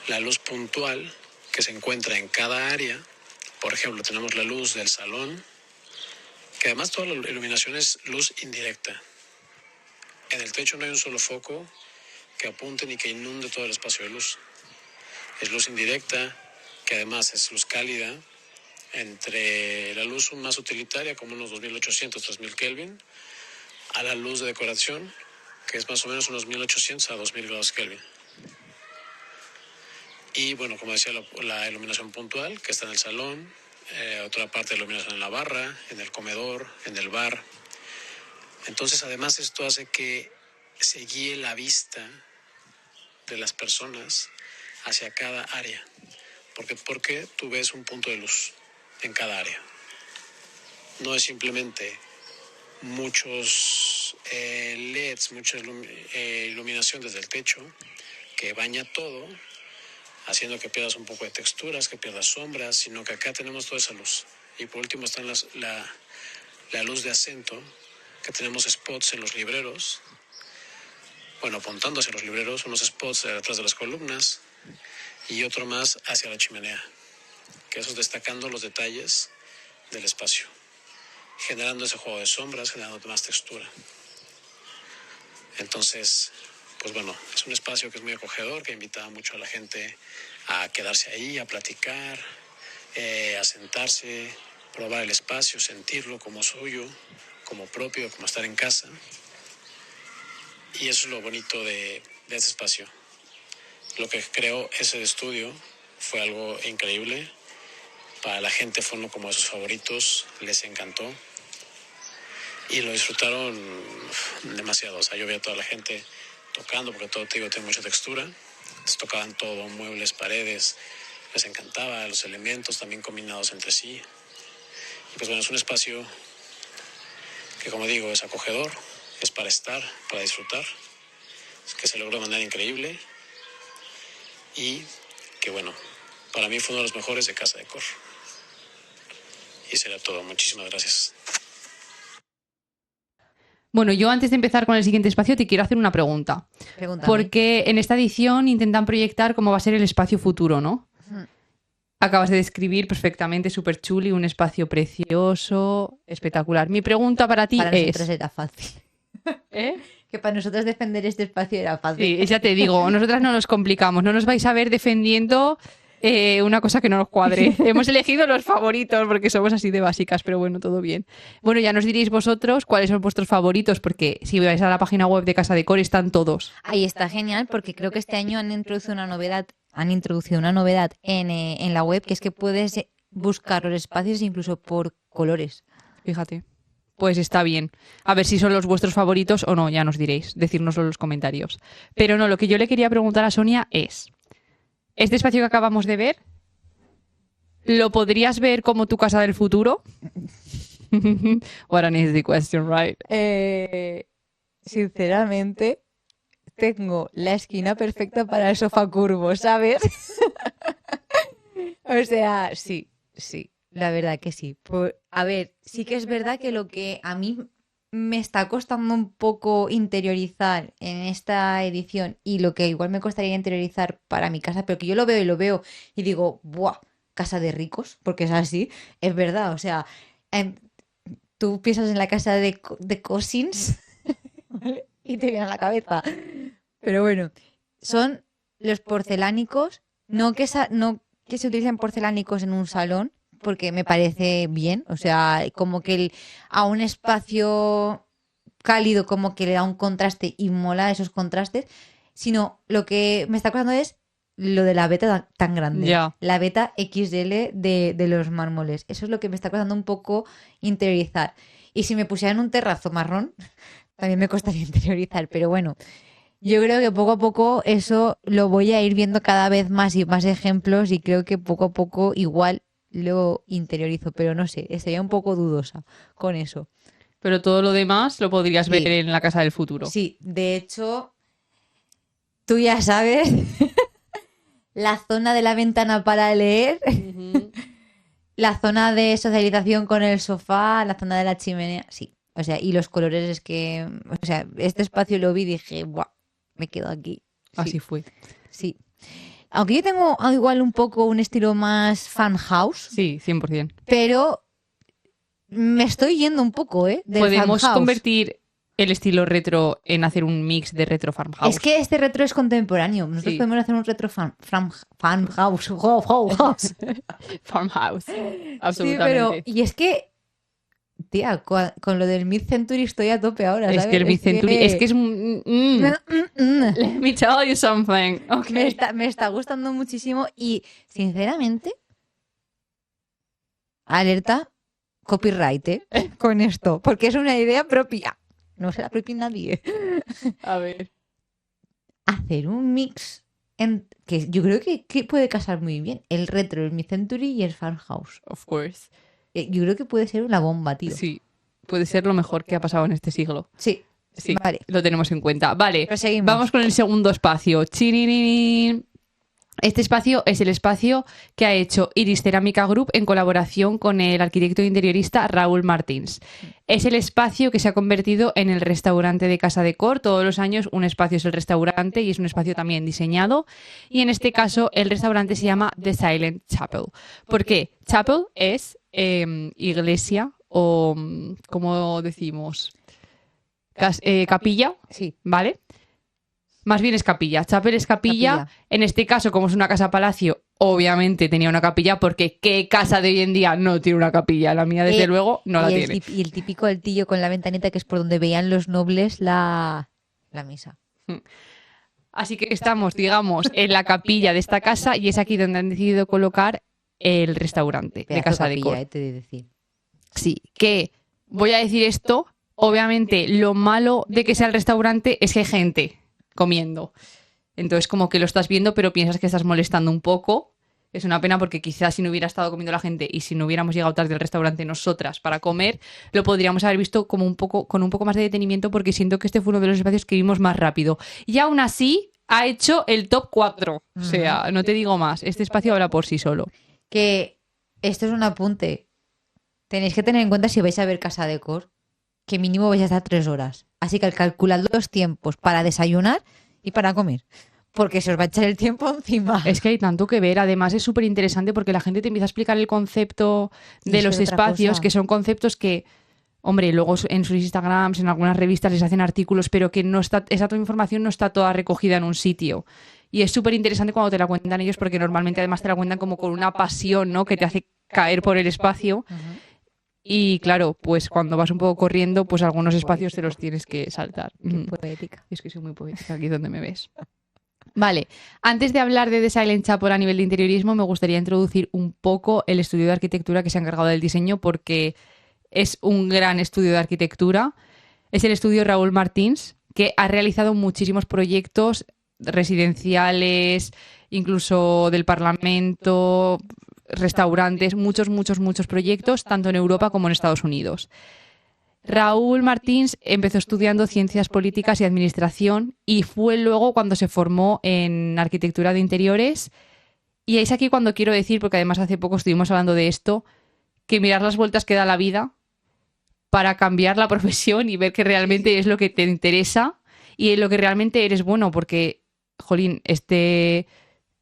La luz puntual, que se encuentra en cada área. Por ejemplo, tenemos la luz del salón, que además toda la iluminación es luz indirecta. En el techo no hay un solo foco que apunte ni que inunde todo el espacio de luz. Es luz indirecta, que además es luz cálida, entre la luz más utilitaria, como unos 2800, 3000 Kelvin, a la luz de decoración, que es más o menos unos 1800 a 2000 grados Kelvin. Y bueno, como decía, la iluminación puntual, que está en el salón, otra parte de iluminación en la barra, en el comedor, en el bar. Entonces, además, esto hace que se guíe la vista de las personas hacia cada área. Porque tú ves un punto de luz en cada área. No es simplemente muchos LEDs, mucha iluminación desde el techo que baña todo, haciendo que pierdas un poco de texturas, que pierdas sombras, sino que acá tenemos toda esa luz. Y por último está la luz de acento, que tenemos spots en los libreros, bueno, apuntando hacia los libreros, unos spots detrás de las columnas y otro más hacia la chimenea, que eso es destacando los detalles del espacio, generando ese juego de sombras, generando más textura. Entonces, pues bueno, es un espacio que es muy acogedor, que invita mucho a la gente a quedarse ahí, a platicar, a sentarse, probar el espacio, sentirlo como suyo, como propio, como estar en casa. Y eso es lo bonito de este espacio. Lo que creó ese estudio fue algo increíble. Para la gente fue uno como de sus favoritos, les encantó. Y lo disfrutaron demasiado. O sea, yo veía a toda la gente tocando, porque todo, te digo, tiene mucha textura. Les tocaban todo, muebles, paredes. Les encantaba, los elementos también combinados entre sí. Y pues bueno, es un espacio que, como digo, es acogedor, es para estar, para disfrutar, es que se logró de manera increíble y que bueno, para mí fue uno de los mejores de Casa Decor. Y será todo. Muchísimas gracias. Bueno, yo antes de empezar con el siguiente espacio te quiero hacer una pregunta. Pregúntame. Porque en esta edición intentan proyectar cómo va a ser el espacio futuro, ¿no? Acabas de describir perfectamente, súper chuli, un espacio precioso, espectacular. Mi pregunta para ti Para es... nosotros era fácil. ¿Eh? Que para nosotros defender este espacio era fácil. Sí, ya te digo, nosotras no nos complicamos, no nos vais a ver defendiendo una cosa que no nos cuadre. Hemos elegido los favoritos porque somos así de básicas, pero bueno, todo bien. Bueno, ya nos diréis vosotros cuáles son vuestros favoritos, porque si vais a la página web de Casa Decor están todos. Ahí está genial porque creo que este año han introducido una novedad en la web, que es que puedes buscar los espacios incluso por colores. Fíjate. Pues está bien. A ver si son los vuestros favoritos o no, ya nos diréis. Decírnoslo en los comentarios. Pero no, lo que yo le quería preguntar a Sonia es... ¿Este espacio que acabamos de ver, lo podrías ver como tu casa del futuro? What an easy question, right? Sinceramente, tengo la esquina perfecta para el sofá curvo, ¿sabes? O sea, sí, la verdad que sí. A ver, sí que es verdad que lo que a mí me está costando un poco interiorizar en esta edición y lo que igual me costaría interiorizar para mi casa, pero que yo lo veo y digo, ¡buah! Casa de ricos, porque es así, es verdad, o sea, tú piensas en la casa de Cousins, ¿vale? Y te viene a la cabeza. Pero bueno, son los porcelánicos, no que se utilicen porcelánicos en un salón, porque me parece bien, o sea, como que a un espacio cálido como que le da un contraste y mola esos contrastes, sino lo que me está costando es lo de la beta tan grande, Ya. la beta XL de los mármoles. Eso es lo que me está costando un poco interiorizar. Y si me pusieran un terrazo marrón, también me costaría interiorizar, pero bueno, yo creo que poco a poco eso lo voy a ir viendo cada vez más y más ejemplos y creo que poco a poco igual lo interiorizo, pero no sé, estaría un poco dudosa con eso. Pero todo lo demás lo podrías Sí. ver en la casa del futuro. Sí, de hecho, tú ya sabes la zona de la ventana para leer, la zona de socialización con el sofá, la zona de la chimenea, sí. O sea, y los colores es que, o sea, este espacio lo vi y dije, ¡buah! Me quedo aquí. Sí, Así fue. sí. Aunque yo tengo igual un poco un estilo más fan house, Sí, 100%. pero me estoy yendo un poco, del Podemos farmhouse. convertir el estilo retro en hacer un mix de retro farmhouse. Es que este retro es contemporáneo. Nosotros Sí. podemos hacer un retro farmhouse. Farmhouse. Sí, Absolutamente. y es que, tía, con lo del mid-century estoy a tope ahora, Es ¿sabes? que el mid-century es que es Let me tell you something. Okay. Me está gustando muchísimo y, sinceramente, alerta copyright, con esto, porque es una idea propia. No se la propia nadie. A ver. Hacer un mix que yo creo que puede casar muy bien. El retro, el mid-century y el farmhouse. Of course. Yo creo que puede ser una bomba, tío. Sí. Puede ser lo mejor que ha pasado en este siglo. Sí. Sí. Vale. Lo tenemos en cuenta. Vale. Proseguimos. Vamos con el segundo espacio. Chiriririn. Este espacio es el espacio que ha hecho Iris Cerámica Group en colaboración con el arquitecto interiorista Raúl Martins. Es el espacio que se ha convertido en el restaurante de Casa Decor. Todos los años un espacio es el restaurante y es un espacio también diseñado. Y en este caso el restaurante se llama The Silent Chapel. ¿Por qué? Chapel es iglesia o, ¿cómo decimos? Capilla, Sí. ¿vale? Más bien es capilla. Chapel es capilla. Capilla. En este caso, como es una casa palacio, obviamente tenía una capilla, porque ¿qué casa de hoy en día no tiene una capilla? La mía, desde luego, no la y tiene. Y el típico altillo con la ventanita que es por donde veían los nobles la misa. Así que estamos, digamos, en la capilla de esta casa y es aquí donde han decidido colocar el restaurante de Pedazo Casa capilla, Decor. te he de decir. Sí, que voy a decir esto, obviamente lo malo de que sea el restaurante es que hay gente comiendo. Entonces como que lo estás viendo pero piensas que estás molestando un poco. Es una pena porque quizás si no hubiera estado comiendo la gente y si no hubiéramos llegado tarde al restaurante nosotras para comer, lo podríamos haber visto como un poco, con un poco más de detenimiento, porque siento que este fue uno de los espacios que vimos más rápido. Y aún así ha hecho el top 4. O sea, no te digo más. Este espacio habla por sí solo. Que esto es un apunte. Tenéis que tener en cuenta si vais a ver Casa Decor, que mínimo vais a estar 3 horas. Así que calculad los tiempos para desayunar y para comer. Porque se os va a echar el tiempo encima. Es que hay tanto que ver. Además es súper interesante porque la gente te empieza a explicar el concepto Y de eso los es otra espacios, cosa. que son conceptos que, hombre, luego en sus Instagrams, en algunas revistas les hacen artículos, pero que no está, esa toda información no está toda recogida en un sitio. Y es súper interesante cuando te la cuentan ellos, porque normalmente además te la cuentan como con una pasión, ¿no? Que te hace caer por el espacio. Y claro, pues cuando vas un poco corriendo, pues algunos espacios te los tienes que saltar. Poética. Es que soy muy poética aquí donde me ves. Vale, antes de hablar de The Silent Chapel a nivel de interiorismo, me gustaría introducir un poco el estudio de arquitectura que se ha encargado del diseño, porque es un gran estudio de arquitectura. Es el estudio Raúl Martins, que ha realizado muchísimos proyectos residenciales, incluso del Parlamento, restaurantes, muchos proyectos, tanto en Europa como en Estados Unidos. Raúl Martins empezó estudiando ciencias políticas y administración y fue luego cuando se formó en arquitectura de interiores. Y es aquí cuando quiero decir, porque además hace poco estuvimos hablando de esto, que mirar las vueltas que da la vida para cambiar la profesión y ver que realmente es lo que te interesa y en lo que realmente eres bueno, porque, jolín, este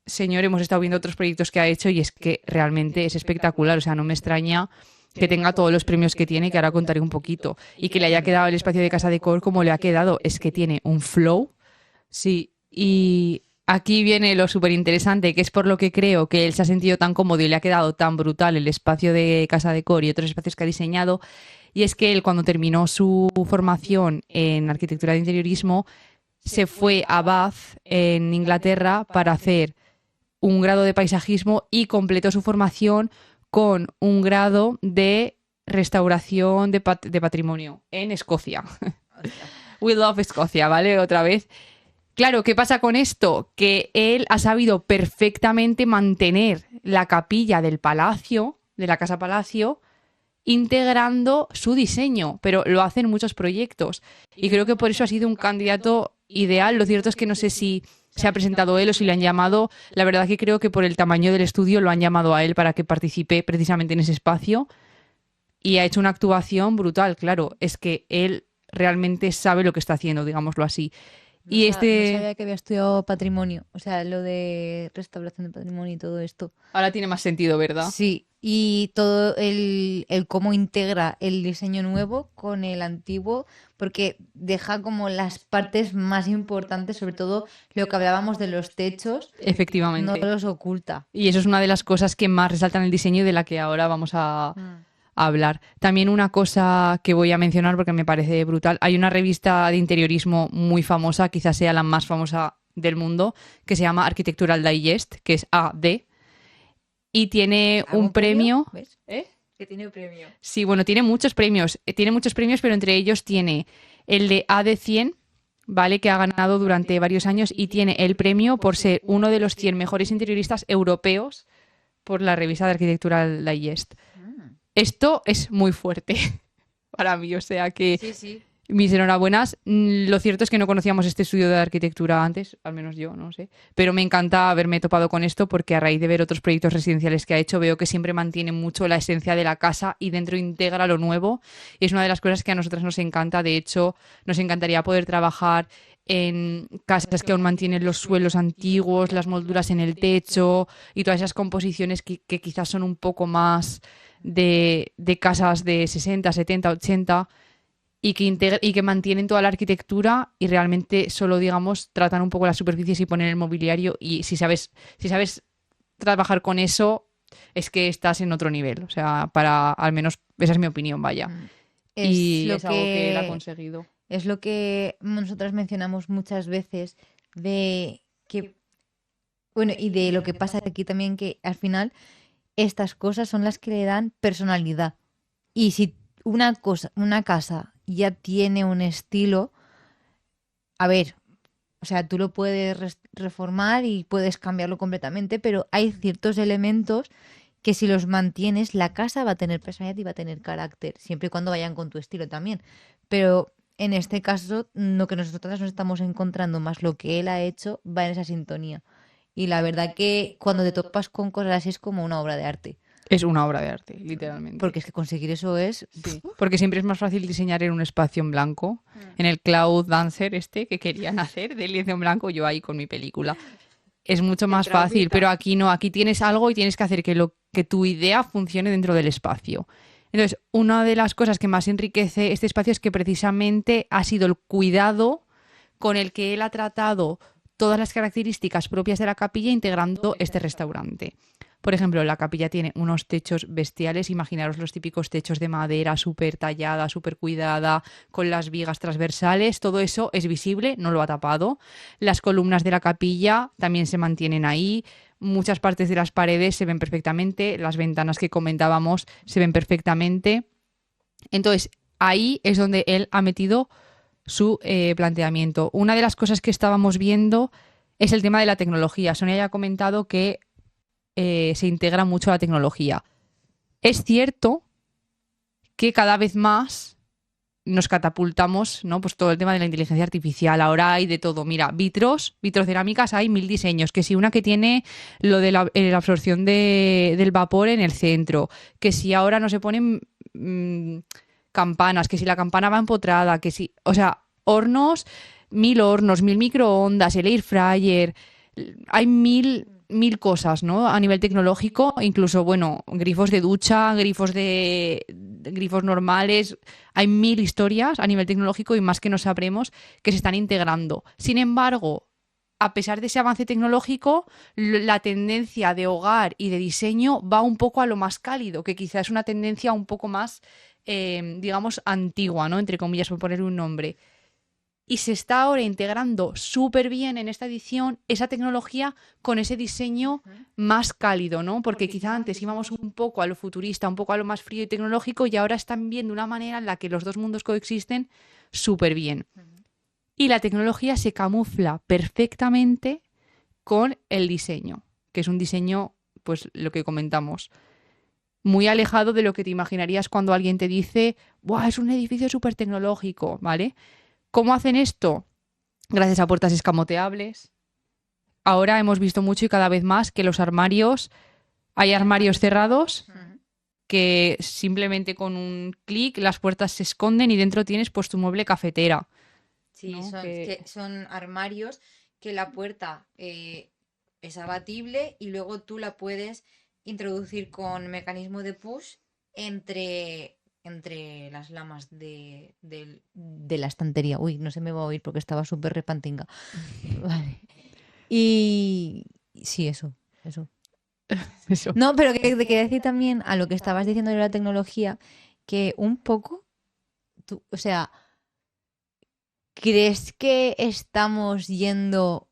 señor hemos estado viendo otros proyectos que ha hecho y es que realmente es espectacular. O sea, no me extraña que tenga todos los premios que tiene, que ahora contaré un poquito, y que le haya quedado el espacio de Casa Decor como le ha quedado. Es que tiene un flow. Sí, y aquí viene lo súper interesante, que es por lo que creo que él se ha sentido tan cómodo y le ha quedado tan brutal el espacio de Casa Decor y otros espacios que ha diseñado. Y es que él, cuando terminó su formación en arquitectura de interiorismo, se fue a Bath, en Inglaterra, para hacer un grado de paisajismo y completó su formación con un grado de restauración de patrimonio en Escocia. We love Escocia, ¿vale? Otra vez. Claro, ¿qué pasa con esto? Que él ha sabido perfectamente mantener la capilla del palacio, de la Casa Palacio, integrando su diseño, pero lo hace en muchos proyectos. Y creo que por eso ha sido un candidato ideal. Lo cierto es que no sé si se ha presentado él o si le han llamado. La verdad que creo que por el tamaño del estudio lo han llamado a él para que participe precisamente en ese espacio y ha hecho una actuación brutal, claro. Es que él realmente sabe lo que está haciendo, digámoslo así. Y No sabía que había estudiado patrimonio, o sea, lo de restauración de patrimonio y todo esto. ahora tiene más sentido, ¿verdad? Sí, y todo el cómo integra el diseño nuevo con el antiguo, porque deja como las partes más importantes, sobre todo lo que hablábamos de los techos, no Efectivamente. los oculta. Y eso es una de las cosas que más resaltan el diseño y de la que ahora vamos a hablar. También una cosa que voy a mencionar porque me parece brutal. Hay una revista de interiorismo muy famosa, quizás sea la más famosa del mundo, que se llama Architectural Digest, que es AD, y tiene un ¿Algún premio. ¿Ves? ¿Eh? Que tiene premio. Sí, bueno, tiene muchos premios. Tiene muchos premios, pero entre ellos tiene el de AD 100, ¿vale? Que ha ganado durante varios años y tiene el premio por ser uno de los 100 mejores interioristas europeos por la revista de Architectural Digest. Esto es muy fuerte para mí, o sea que Sí, sí. mis enhorabuenas. Lo cierto es que no conocíamos este estudio de arquitectura antes, al menos yo, no sé. Pero me encanta haberme topado con esto porque a raíz de ver otros proyectos residenciales que ha hecho, veo que siempre mantiene mucho la esencia de la casa y dentro integra lo nuevo. Y es una de las cosas que a nosotras nos encanta. De hecho, nos encantaría poder trabajar en casas que aún mantienen los suelos antiguos, las molduras en el techo y todas esas composiciones que quizás son un poco más de casas de 60, 70, 80 y que mantienen toda la arquitectura y realmente solo, digamos, tratan un poco las superficies y ponen el mobiliario y si sabes trabajar con eso es que estás en otro nivel. O sea, al menos esa es mi opinión, vaya. Y es algo que él ha conseguido. Es lo que nosotras mencionamos muchas veces de que, bueno, y de lo que pasa aquí también, que al final estas cosas son las que le dan personalidad. Y si una casa ya tiene un estilo, a ver, o sea, tú lo puedes reformar y puedes cambiarlo completamente, pero hay ciertos elementos que si los mantienes, la casa va a tener personalidad y va a tener carácter, siempre y cuando vayan con tu estilo también. Pero en este caso, lo que nosotros nos estamos encontrando más lo que él ha hecho va en esa sintonía. Y la verdad que cuando te topas con cosas así es como una obra de arte. Es una obra de arte, literalmente. Porque es que conseguir eso es... Sí, porque siempre es más fácil diseñar en un espacio en blanco, en el Cloud Dancer que querían hacer de lienzo en blanco, yo ahí con mi película. Es mucho más fácil, pero aquí no, aquí tienes algo y tienes que hacer que tu idea funcione dentro del espacio. Entonces, una de las cosas que más enriquece este espacio es que precisamente ha sido el cuidado con el que él ha tratado todas las características propias de la capilla integrando este restaurante. Por ejemplo, la capilla tiene unos techos bestiales, imaginaros los típicos techos de madera súper tallada, súper cuidada, con las vigas transversales, todo eso es visible, no lo ha tapado. Las columnas de la capilla también se mantienen ahí, muchas partes de las paredes se ven perfectamente, las ventanas que comentábamos se ven perfectamente. Entonces, ahí es donde él ha metido su planteamiento. Una de las cosas que estábamos viendo es el tema de la tecnología. Sonia ya ha comentado que se integra mucho la tecnología. Es cierto que cada vez más nos catapultamos, ¿no? Pues todo el tema de la inteligencia artificial. Ahora hay de todo. Mira, vitrocerámicas, hay 1000 diseños. Que si una que tiene lo de la absorción del vapor en el centro. Que si ahora no se ponen campanas. Que si la campana va empotrada. Que si, o sea, hornos, 1000 hornos, 1000 microondas, el air fryer. Hay 1000 cosas, ¿no? A nivel tecnológico, incluso, bueno, grifos de ducha, grifos normales. Hay 1000 historias a nivel tecnológico y más que no sabremos que se están integrando. Sin embargo, a pesar de ese avance tecnológico, la tendencia de hogar y de diseño va un poco a lo más cálido, que quizás es una tendencia un poco más, digamos, antigua, ¿no? Entre comillas, por poner un nombre. Y se está ahora integrando súper bien en esta edición esa tecnología con ese diseño más cálido, ¿no? Porque quizá antes íbamos un poco a lo futurista, un poco a lo más frío y tecnológico y ahora están viendo una manera en la que los dos mundos coexisten súper bien. Y la tecnología se camufla perfectamente con el diseño, que es un diseño, pues lo que comentamos, muy alejado de lo que te imaginarías cuando alguien te dice, ¡buah, es un edificio súper tecnológico!, ¿vale? ¿Cómo hacen esto? Gracias a puertas escamoteables, ahora hemos visto mucho y cada vez más que hay armarios cerrados que simplemente con un clic las puertas se esconden y dentro tienes pues tu mueble cafetera. Sí, ¿no? son armarios que la puerta es abatible y luego tú la puedes introducir con mecanismo de push entre las lamas de la estantería. Uy, no se me va a oír porque estaba súper repantinga. Vale. Y sí, eso. Eso. No, pero que te quería decir también a lo que estabas diciendo de la tecnología, que un poco, o sea, ¿crees que estamos yendo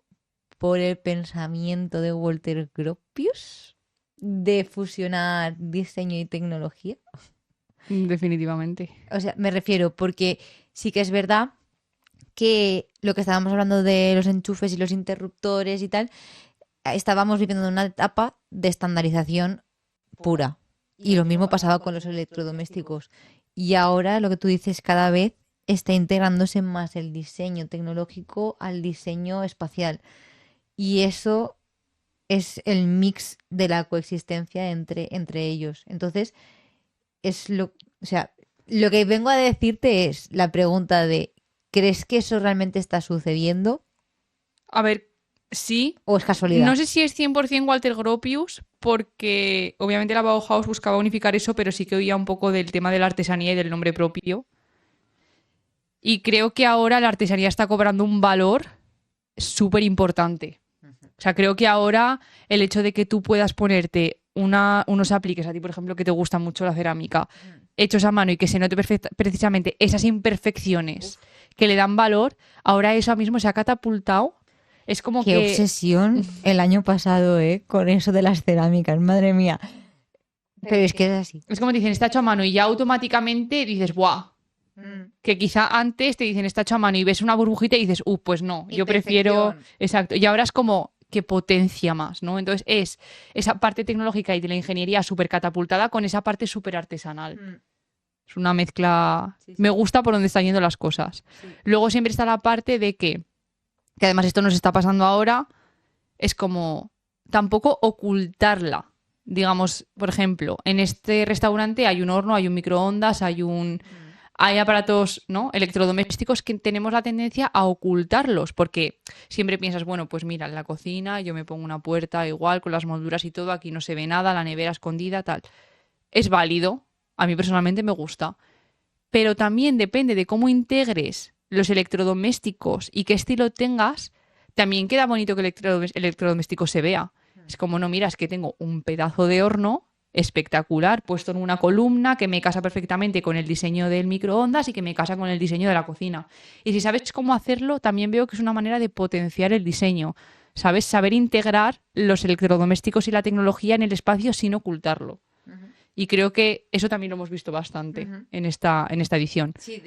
por el pensamiento de Walter Gropius de fusionar diseño y tecnología? Definitivamente. O sea, me refiero porque sí que es verdad que lo que estábamos hablando de los enchufes y los interruptores y tal, estábamos viviendo una etapa de estandarización pura. Y lo mismo pasaba con los electrodomésticos. Y ahora lo que tú dices, cada vez está integrándose más el diseño tecnológico al diseño espacial. Y eso es el mix de la coexistencia entre ellos. Entonces, o sea, lo que vengo a decirte es la pregunta de ¿crees que eso realmente está sucediendo? A ver, sí. ¿O es casualidad? No sé si es 100% Walter Gropius, porque obviamente la Bauhaus buscaba unificar eso, pero sí que oía un poco del tema de la artesanía y del nombre propio. Y creo que ahora la artesanía está cobrando un valor súper importante. O sea, creo que ahora el hecho de que tú puedas ponerte unos apliques a ti, por ejemplo, que te gusta mucho la cerámica, hechos a mano y que se note precisamente esas imperfecciones que le dan valor, ahora eso mismo se ha catapultado. Es como Qué que... obsesión el año pasado, con eso de las cerámicas, madre mía. Pero es que es así. Es como dicen, está hecho a mano y ya automáticamente dices, ¡buah! Que quizá antes te dicen, está hecho a mano y ves una burbujita y dices, pues no, yo prefiero... Exacto. Y ahora es como que potencia más, ¿no? Entonces es esa parte tecnológica y de la ingeniería súper catapultada con esa parte súper artesanal. Es una mezcla... Sí. Me gusta por dónde están yendo las cosas. Sí. Luego siempre está la parte de que además esto nos está pasando ahora, es como tampoco ocultarla. Digamos, por ejemplo, en este restaurante hay un horno, hay un microondas, hay aparatos, ¿no?, electrodomésticos que tenemos la tendencia a ocultarlos, porque siempre piensas, bueno, pues mira, en la cocina yo me pongo una puerta igual con las molduras y todo, aquí no se ve nada, la nevera escondida, tal. Es válido, a mí personalmente me gusta, pero también depende de cómo integres los electrodomésticos y qué estilo tengas, también queda bonito que el electrodoméstico se vea. Es como, no, mira, es que tengo un pedazo de horno espectacular puesto en una columna que me casa perfectamente con el diseño del microondas y que me casa con el diseño de la cocina. Y si sabes cómo hacerlo, también veo que es una manera de potenciar el diseño. ¿Sabes? Saber integrar los electrodomésticos y la tecnología en el espacio sin ocultarlo. Y creo que eso también lo hemos visto bastante en esta edición. Sí,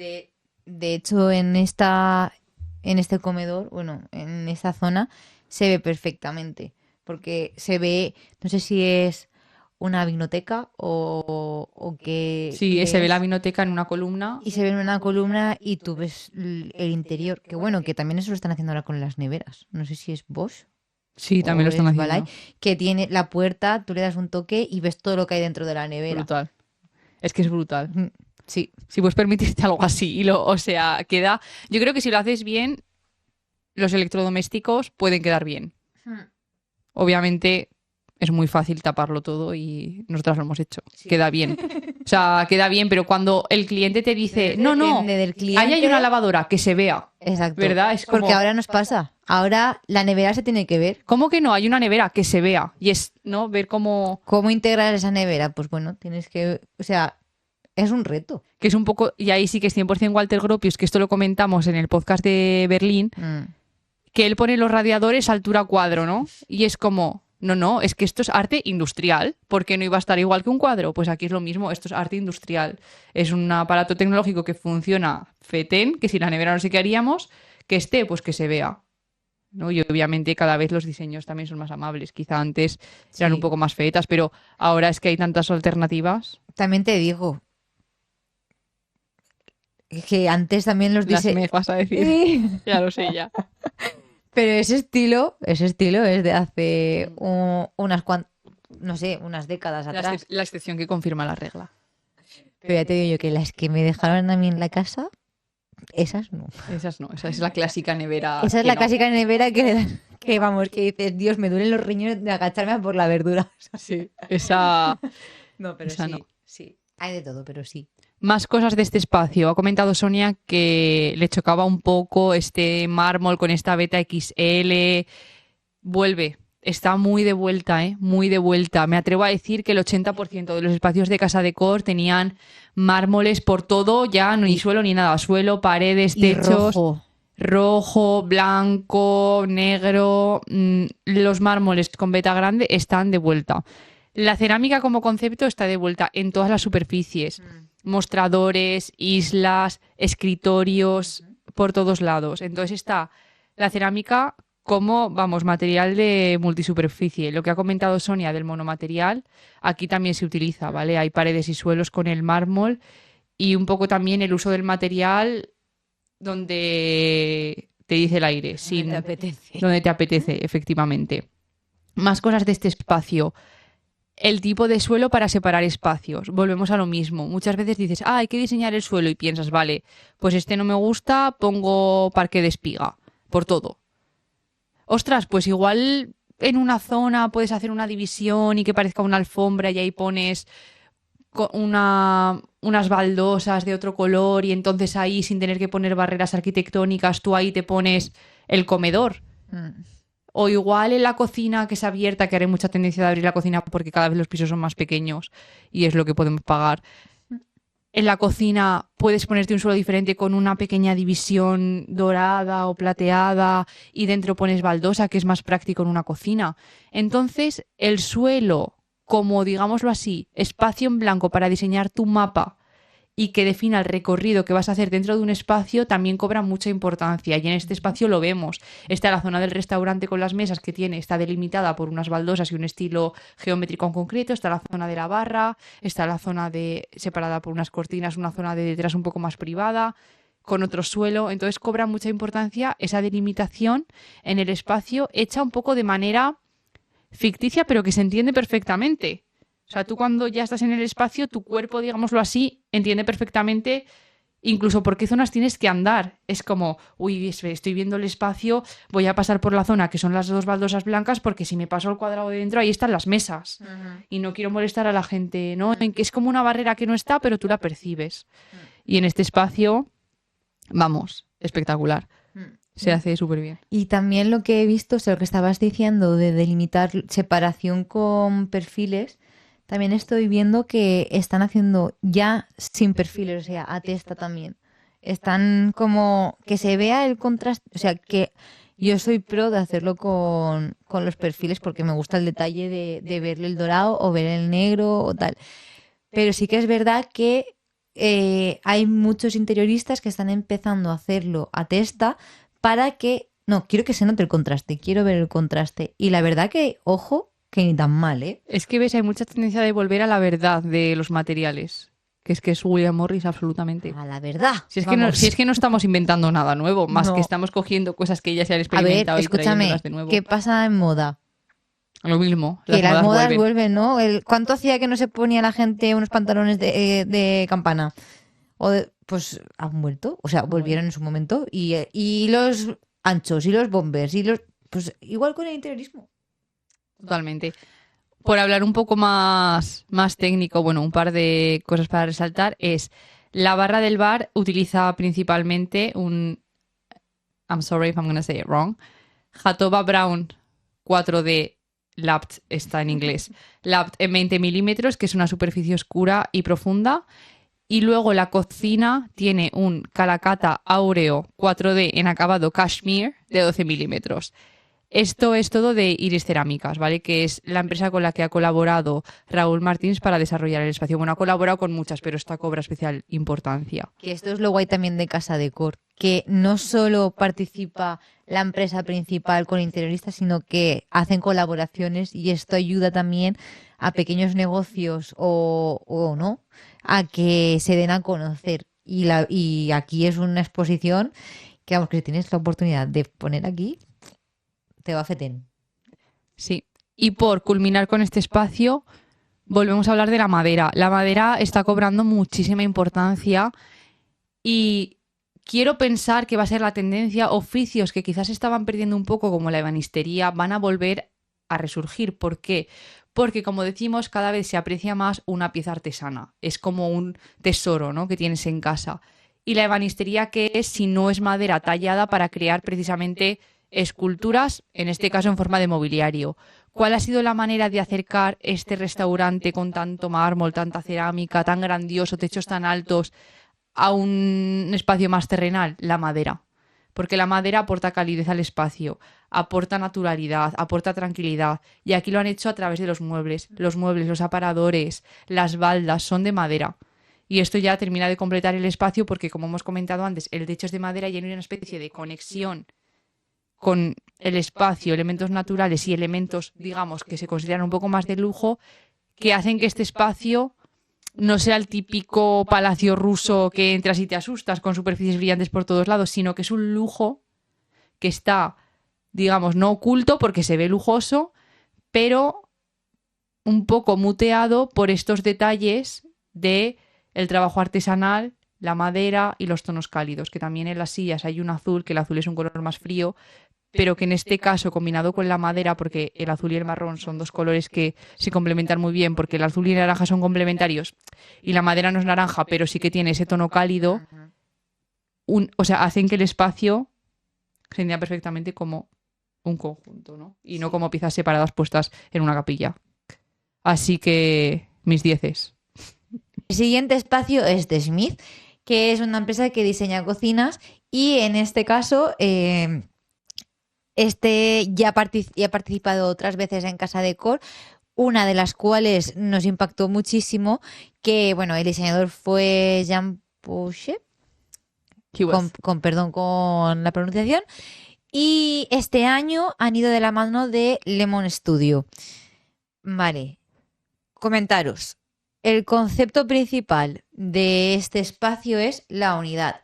de hecho, en este comedor, bueno, en esta zona, se ve perfectamente. Porque se ve, no sé si es una vinoteca o qué. Sí, se ve la vinoteca en una columna. Y se ve en una columna y tú ves el interior. Que bueno, que también eso lo están haciendo ahora con las neveras. No sé si es Bosch. Sí, también lo están haciendo. Balay, que tiene la puerta, tú le das un toque y ves todo lo que hay dentro de la nevera. Brutal. Es que es brutal. Sí. Si puedes permitirte algo así. O sea, queda... Yo creo que si lo haces bien, los electrodomésticos pueden quedar bien. Obviamente es muy fácil taparlo todo y nosotras lo hemos hecho. Sí. Queda bien. O sea, queda bien, pero cuando el cliente te dice, no, del cliente, ahí hay una lavadora, que se vea. Exacto. ¿Verdad? Es como... Porque ahora nos pasa. Ahora la nevera se tiene que ver. ¿Cómo que no? Hay una nevera, que se vea. Y es, ¿no? Ver cómo... ¿Cómo integrar esa nevera? Pues bueno, tienes que... O sea, es un reto. Que es un poco... Y ahí sí que es 100% Walter Gropius, que esto lo comentamos en el podcast de Berlín, que él pone los radiadores a altura cuadro, ¿no? Y es como... No, es que esto es arte industrial. ¿Por qué no iba a estar igual que un cuadro? Pues aquí es lo mismo, esto es arte industrial. Es un aparato tecnológico que funciona fetén, que si la nevera no sé qué haríamos, que esté, pues que se vea. ¿No? Y obviamente cada vez los diseños también son más amables. Quizá antes eran un poco más fetas, pero ahora es que hay tantas alternativas. También te digo que antes también los diseños... Las me vas a decir. Sí. Ya lo sé, ya. Pero ese estilo es de hace unas cuantas, no sé, unas décadas atrás. La excepción que confirma la regla. Pero ya te digo yo que las que me dejaron a mí en la casa, esas no. Esas no, esa es la clásica nevera. Esa es que la no. clásica nevera que vamos, que dices, Dios, me duelen los riñones de agacharme a por la verdura. Sí, esa. No, pero Esa sí, no. sí. Hay de todo, pero sí. Más cosas de este espacio. Ha comentado Sonia que le chocaba un poco este mármol con esta beta XL. Vuelve. Está muy de vuelta, ¿eh? Muy de vuelta. Me atrevo a decir que el 80% de los espacios de Casa Decor tenían mármoles por todo, ya no ni suelo ni nada. Suelo, paredes, Y techos. rojo. Rojo, blanco, negro. Los mármoles con beta grande están de vuelta. La cerámica como concepto está de vuelta en todas las superficies. Mostradores, islas, escritorios, por todos lados. Entonces está la cerámica como, vamos, material de multisuperficie. Lo que ha comentado Sonia del monomaterial, aquí también se utiliza, ¿vale? Hay paredes y suelos con el mármol y un poco también el uso del material donde te dice el aire, sin, te apetece. donde te apetece, efectivamente. Más cosas de este espacio. El tipo de suelo para separar espacios. Volvemos a lo mismo. Muchas veces dices, hay que diseñar el suelo y piensas, vale, pues este no me gusta, pongo parqué de espiga, por todo. Ostras, pues igual en una zona puedes hacer una división y que parezca una alfombra y ahí pones unas baldosas de otro color y entonces ahí, sin tener que poner barreras arquitectónicas, tú ahí te pones el comedor. O igual en la cocina que es abierta, que haré mucha tendencia de abrir la cocina porque cada vez los pisos son más pequeños y es lo que podemos pagar. En la cocina puedes ponerte un suelo diferente con una pequeña división dorada o plateada y dentro pones baldosa, que es más práctico en una cocina. Entonces, el suelo, como digámoslo así, espacio en blanco para diseñar tu mapa y que defina el recorrido que vas a hacer dentro de un espacio, también cobra mucha importancia. Y en este espacio lo vemos. Está la zona del restaurante con las mesas que tiene, está delimitada por unas baldosas y un estilo geométrico en concreto. Está la zona de la barra, está la zona separada por unas cortinas, una zona de detrás un poco más privada, con otro suelo. Entonces cobra mucha importancia esa delimitación en el espacio, hecha un poco de manera ficticia, pero que se entiende perfectamente. O sea, tú cuando ya estás en el espacio, tu cuerpo, digámoslo así, entiende perfectamente incluso por qué zonas tienes que andar. Es como, uy, estoy viendo el espacio, voy a pasar por la zona que son las dos baldosas blancas porque si me paso al cuadrado de dentro, ahí están las mesas. Y no quiero molestar a la gente, ¿no? Es como una barrera que no está, pero tú la percibes. Y en este espacio, vamos, espectacular. Se hace súper bien. Y también lo que he visto, o sea, lo que estabas diciendo de delimitar separación con perfiles, también estoy viendo que están haciendo ya sin perfiles, o sea, a testa también. Están como que se vea el contraste, o sea, que yo soy pro de hacerlo con los perfiles porque me gusta el detalle de ver el dorado o ver el negro o tal. Pero sí que es verdad que hay muchos interioristas que están empezando a hacerlo a testa para que... No, quiero que se note el contraste, quiero ver el contraste. Y la verdad que, ojo, que ni tan mal, ¿eh? Es que ves, hay mucha tendencia de volver a la verdad de los materiales. Que es William Morris absolutamente. A la verdad. Si es que no estamos inventando nada nuevo, más No. que estamos cogiendo cosas que ya se han A ver, experimentado y escúchame, trayéndolas de nuevo. ¿qué pasa en moda? Lo mismo, Que las modas vuelven. vuelven, ¿no? ¿Cuánto hacía que no se ponía la gente unos pantalones de campana? Pues han vuelto, o sea, volvieron en su momento. Y los anchos, y los bombers, y los... Pues igual con el interiorismo. Totalmente. Por hablar un poco más técnico, bueno, un par de cosas para resaltar es la barra del bar utiliza principalmente un I'm sorry if I'm going to say it wrong, Jatoba Brown 4D Lapped, está en inglés, Lapped en 20 milímetros, que es una superficie oscura y profunda. Y luego la cocina tiene un Calacata Aureo 4D en acabado Cashmere de 12 milímetros. Esto es todo de Iris Cerámicas, ¿vale? Que es la empresa con la que ha colaborado Raúl Martins para desarrollar el espacio. Bueno, ha colaborado con muchas, pero esta cobra especial importancia. Que esto es lo guay también de Casa Decor, que no solo participa la empresa principal con interioristas, sino que hacen colaboraciones y esto ayuda también a pequeños negocios o no, a que se den a conocer. Y aquí es una exposición que, vamos, que si tienes la oportunidad de poner aquí, te va fetén. Sí. Y por culminar con este espacio, volvemos a hablar de la madera. La madera está cobrando muchísima importancia y quiero pensar que va a ser la tendencia. Oficios que quizás estaban perdiendo un poco, como la ebanistería, van a volver a resurgir. ¿Por qué? Porque, como decimos, cada vez se aprecia más una pieza artesana. Es como un tesoro, ¿no?, que tienes en casa. Y la ebanistería, ¿qué es si no es madera tallada para crear precisamente esculturas, en este caso en forma de mobiliario? ¿Cuál ha sido la manera de acercar este restaurante con tanto mármol, tanta cerámica, tan grandioso, techos tan altos, a un espacio más terrenal? La madera. Porque la madera aporta calidez al espacio, aporta naturalidad, aporta tranquilidad. Y aquí lo han hecho a través de los muebles. Los muebles, los aparadores, las baldas son de madera. Y esto ya termina de completar el espacio porque, como hemos comentado antes, el techo es de madera y hay una especie de conexión con el espacio, elementos naturales y elementos, digamos, que se consideran un poco más de lujo, que hacen que este espacio no sea el típico palacio ruso que entras y te asustas con superficies brillantes por todos lados, sino que es un lujo que está, digamos, no oculto porque se ve lujoso, pero un poco muteado por estos detalles de el trabajo artesanal, la madera y los tonos cálidos, que también en las sillas hay un azul, que el azul es un color más frío, pero que en este caso, combinado con la madera, porque el azul y el marrón son dos colores que se complementan muy bien, porque el azul y el naranja son complementarios, y la madera no es naranja, pero sí que tiene ese tono cálido, o sea, hacen que el espacio se entienda perfectamente como un conjunto, ¿no? Y no como piezas separadas puestas en una capilla. Así que mis 10. El siguiente espacio es de Smith, que es una empresa que diseña cocinas y en este caso ya ha participado otras veces en Casa Decor, una de las cuales nos impactó muchísimo, que bueno, el diseñador fue Jean Pouchet, perdón con la pronunciación, y este año han ido de la mano de Lemon Studio. Vale, comentaros. El concepto principal de este espacio es la unidad.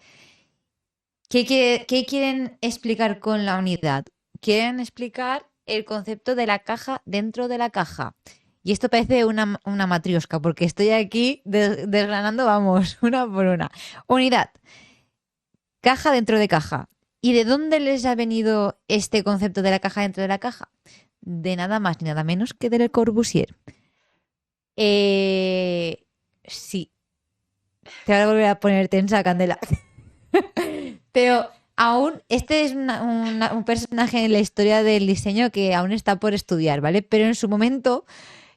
¿Qué quieren explicar con la unidad? Quieren explicar el concepto de la caja dentro de la caja. Y esto parece una matriosca, porque estoy aquí desgranando, vamos, una por una. Unidad. Caja dentro de caja. ¿Y de dónde les ha venido este concepto de la caja dentro de la caja? De nada más ni nada menos que de Le Corbusier. Sí. Te voy a volver a poner tensa, Candela. Pero aún, este es un personaje en la historia del diseño que aún está por estudiar, ¿vale? Pero en su momento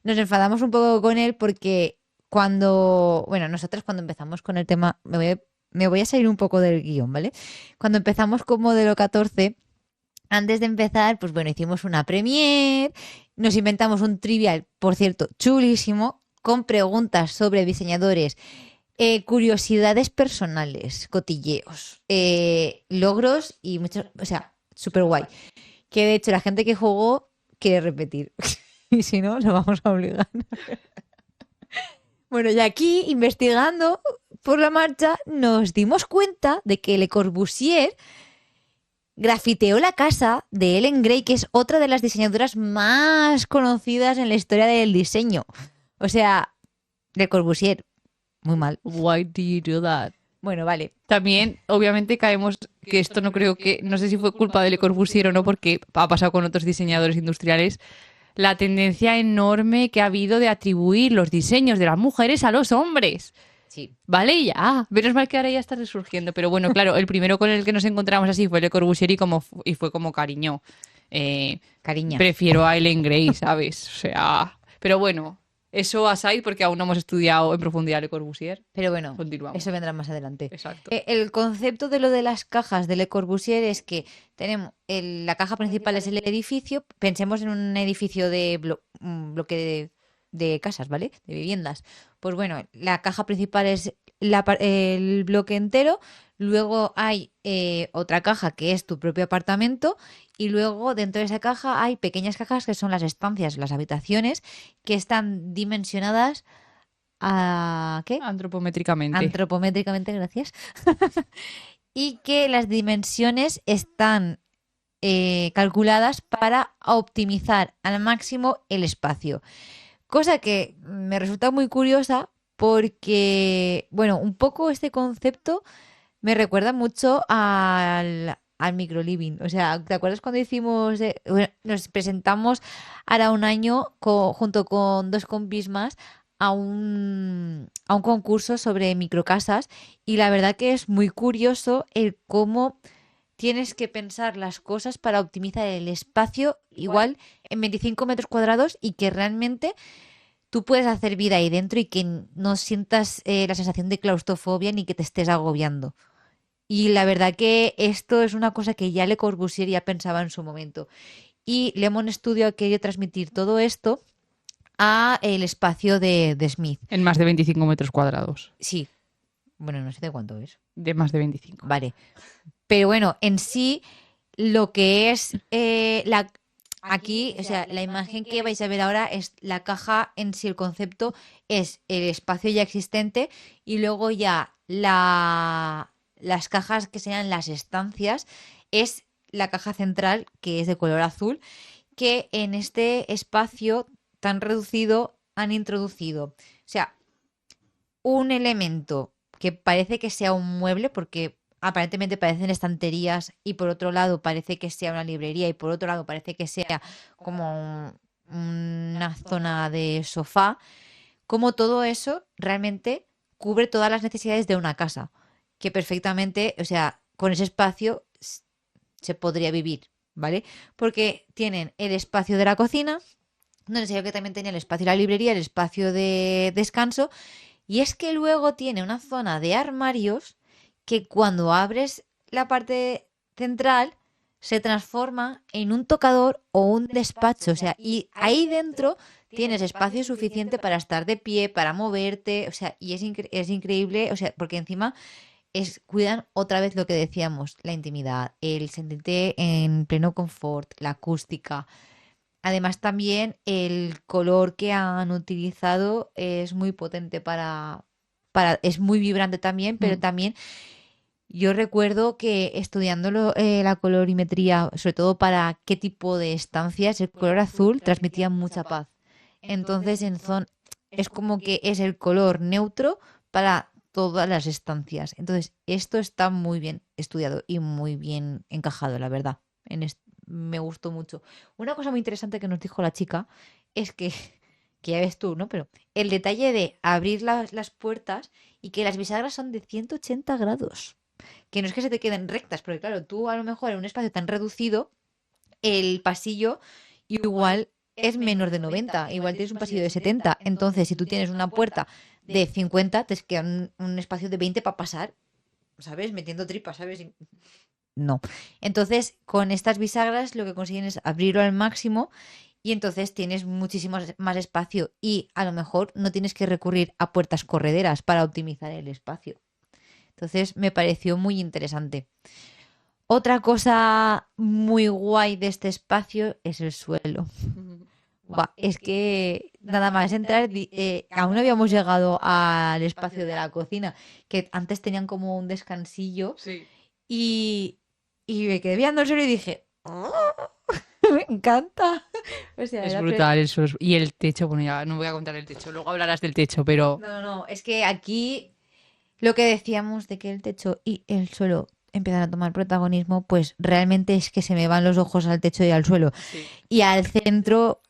nos enfadamos un poco con él porque nosotras cuando empezamos con el tema, me voy a salir un poco del guión, ¿vale? Cuando empezamos con Modelo 14, antes de empezar, pues bueno, hicimos una premiere, nos inventamos un trivial, por cierto, chulísimo, con preguntas sobre diseñadores, curiosidades personales, cotilleos, logros y muchos, o sea, súper guay. Que de hecho la gente que jugó quiere repetir. Y si no, lo vamos a obligar. Bueno, y aquí, investigando por la marcha, nos dimos cuenta de que Le Corbusier grafiteó la casa de Ellen Gray, que es otra de las diseñadoras más conocidas en la historia del diseño. O sea, Le Corbusier, muy mal. Why do you do that? Bueno, vale. También, obviamente, caemos que esto no sé si fue culpa de Le Corbusier o no, porque ha pasado con otros diseñadores industriales, la tendencia enorme que ha habido de atribuir los diseños de las mujeres a los hombres. Sí. Vale, ya. Menos mal que ahora ya está resurgiendo. Pero bueno, claro, el primero con el que nos encontramos así fue Le Corbusier y fue como cariño. Cariña. Prefiero a Ellen Gray, ¿sabes? O sea, pero bueno, eso aside porque aún no hemos estudiado en profundidad Le Corbusier. Pero bueno, continuamos. Eso vendrá más adelante. Exacto. El concepto de lo de las cajas de Le Corbusier es que tenemos la caja principal es el edificio. Pensemos en un edificio de un bloque de casas, ¿vale? De viviendas. Pues bueno, la caja principal es el bloque entero. Luego hay otra caja que es tu propio apartamento. Y luego dentro de esa caja hay pequeñas cajas que son las estancias, las habitaciones, que están dimensionadas a... ¿qué? Antropométricamente. Antropométricamente, gracias. Y que las dimensiones están calculadas para optimizar al máximo el espacio. Cosa que me resulta muy curiosa porque, bueno, un poco este concepto me recuerda mucho al microliving. O sea, ¿te acuerdas cuando hicimos, bueno, nos presentamos ahora un año junto con dos compis más a un concurso sobre microcasas y la verdad que es muy curioso el cómo tienes que pensar las cosas para optimizar el espacio igual en 25 metros cuadrados y que realmente tú puedes hacer vida ahí dentro y que no sientas la sensación de claustrofobia ni que te estés agobiando. Y la verdad que esto es una cosa que ya Le Corbusier ya pensaba en su momento. Y Lemon Studio ha querido transmitir todo esto a el espacio de Smith. En más de 25 metros cuadrados. Sí, bueno, no sé de cuánto es. De más de 25. Vale. Pero bueno, en sí, lo que es aquí, o sea, la imagen que vais a ver ahora es la caja en sí, el concepto es el espacio ya existente y luego ya las cajas que sean las estancias es la caja central que es de color azul, que en este espacio tan reducido han introducido, o sea, un elemento que parece que sea un mueble, porque aparentemente parecen estanterías y por otro lado parece que sea una librería y por otro lado parece que sea como una zona de sofá, como todo eso realmente cubre todas las necesidades de una casa, que perfectamente, o sea, con ese espacio se podría vivir, ¿vale? Porque tienen el espacio de la cocina, donde se ve que también tenía el espacio de la librería, el espacio de descanso, y es que luego tiene una zona de armarios que cuando abres la parte central se transforma en un tocador o un despacho, o sea, y ahí dentro tienes espacio suficiente para estar de pie, para moverte, o sea, y es increíble, o sea, porque encima cuidan otra vez lo que decíamos, la intimidad, el sentirte en pleno confort, la acústica. Además, también el color que han utilizado es muy potente es muy vibrante también, pero también yo recuerdo que estudiando la colorimetría, sobre todo para qué tipo de estancias, el color azul transmitía mucha paz. Entonces, es como que es el color neutro para todas las estancias. Entonces, esto está muy bien estudiado y muy bien encajado, la verdad. Me gustó mucho. Una cosa muy interesante que nos dijo la chica es que ya ves tú, ¿no? Pero el detalle de abrir las puertas y que las bisagras son de 180 grados. Que no es que se te queden rectas, porque claro, tú a lo mejor en un espacio tan reducido, el pasillo igual es menos de 90, igual tienes un pasillo de 70. Entonces, si tú tienes una puerta de 50, te queda un espacio de 20 para pasar, ¿sabes? Metiendo tripas, ¿sabes? No. Entonces, con estas bisagras lo que consiguen es abrirlo al máximo y entonces tienes muchísimo más espacio y a lo mejor no tienes que recurrir a puertas correderas para optimizar el espacio. Entonces, me pareció muy interesante. Otra cosa muy guay de este espacio es el suelo. Buah, es que nada más entrar, aún no habíamos llegado al espacio de la cocina, que antes tenían como un descansillo Sí. y me quedé viendo el suelo y dije, "Oh, me encanta". O sea, Es era brutal el suelo. Y el techo, bueno, ya no voy a contar el techo, luego hablarás del techo, pero No, es que aquí lo que decíamos de que el techo y el suelo empiezan a tomar protagonismo, pues realmente es que se me van los ojos al techo y al suelo. sí. Y al centro,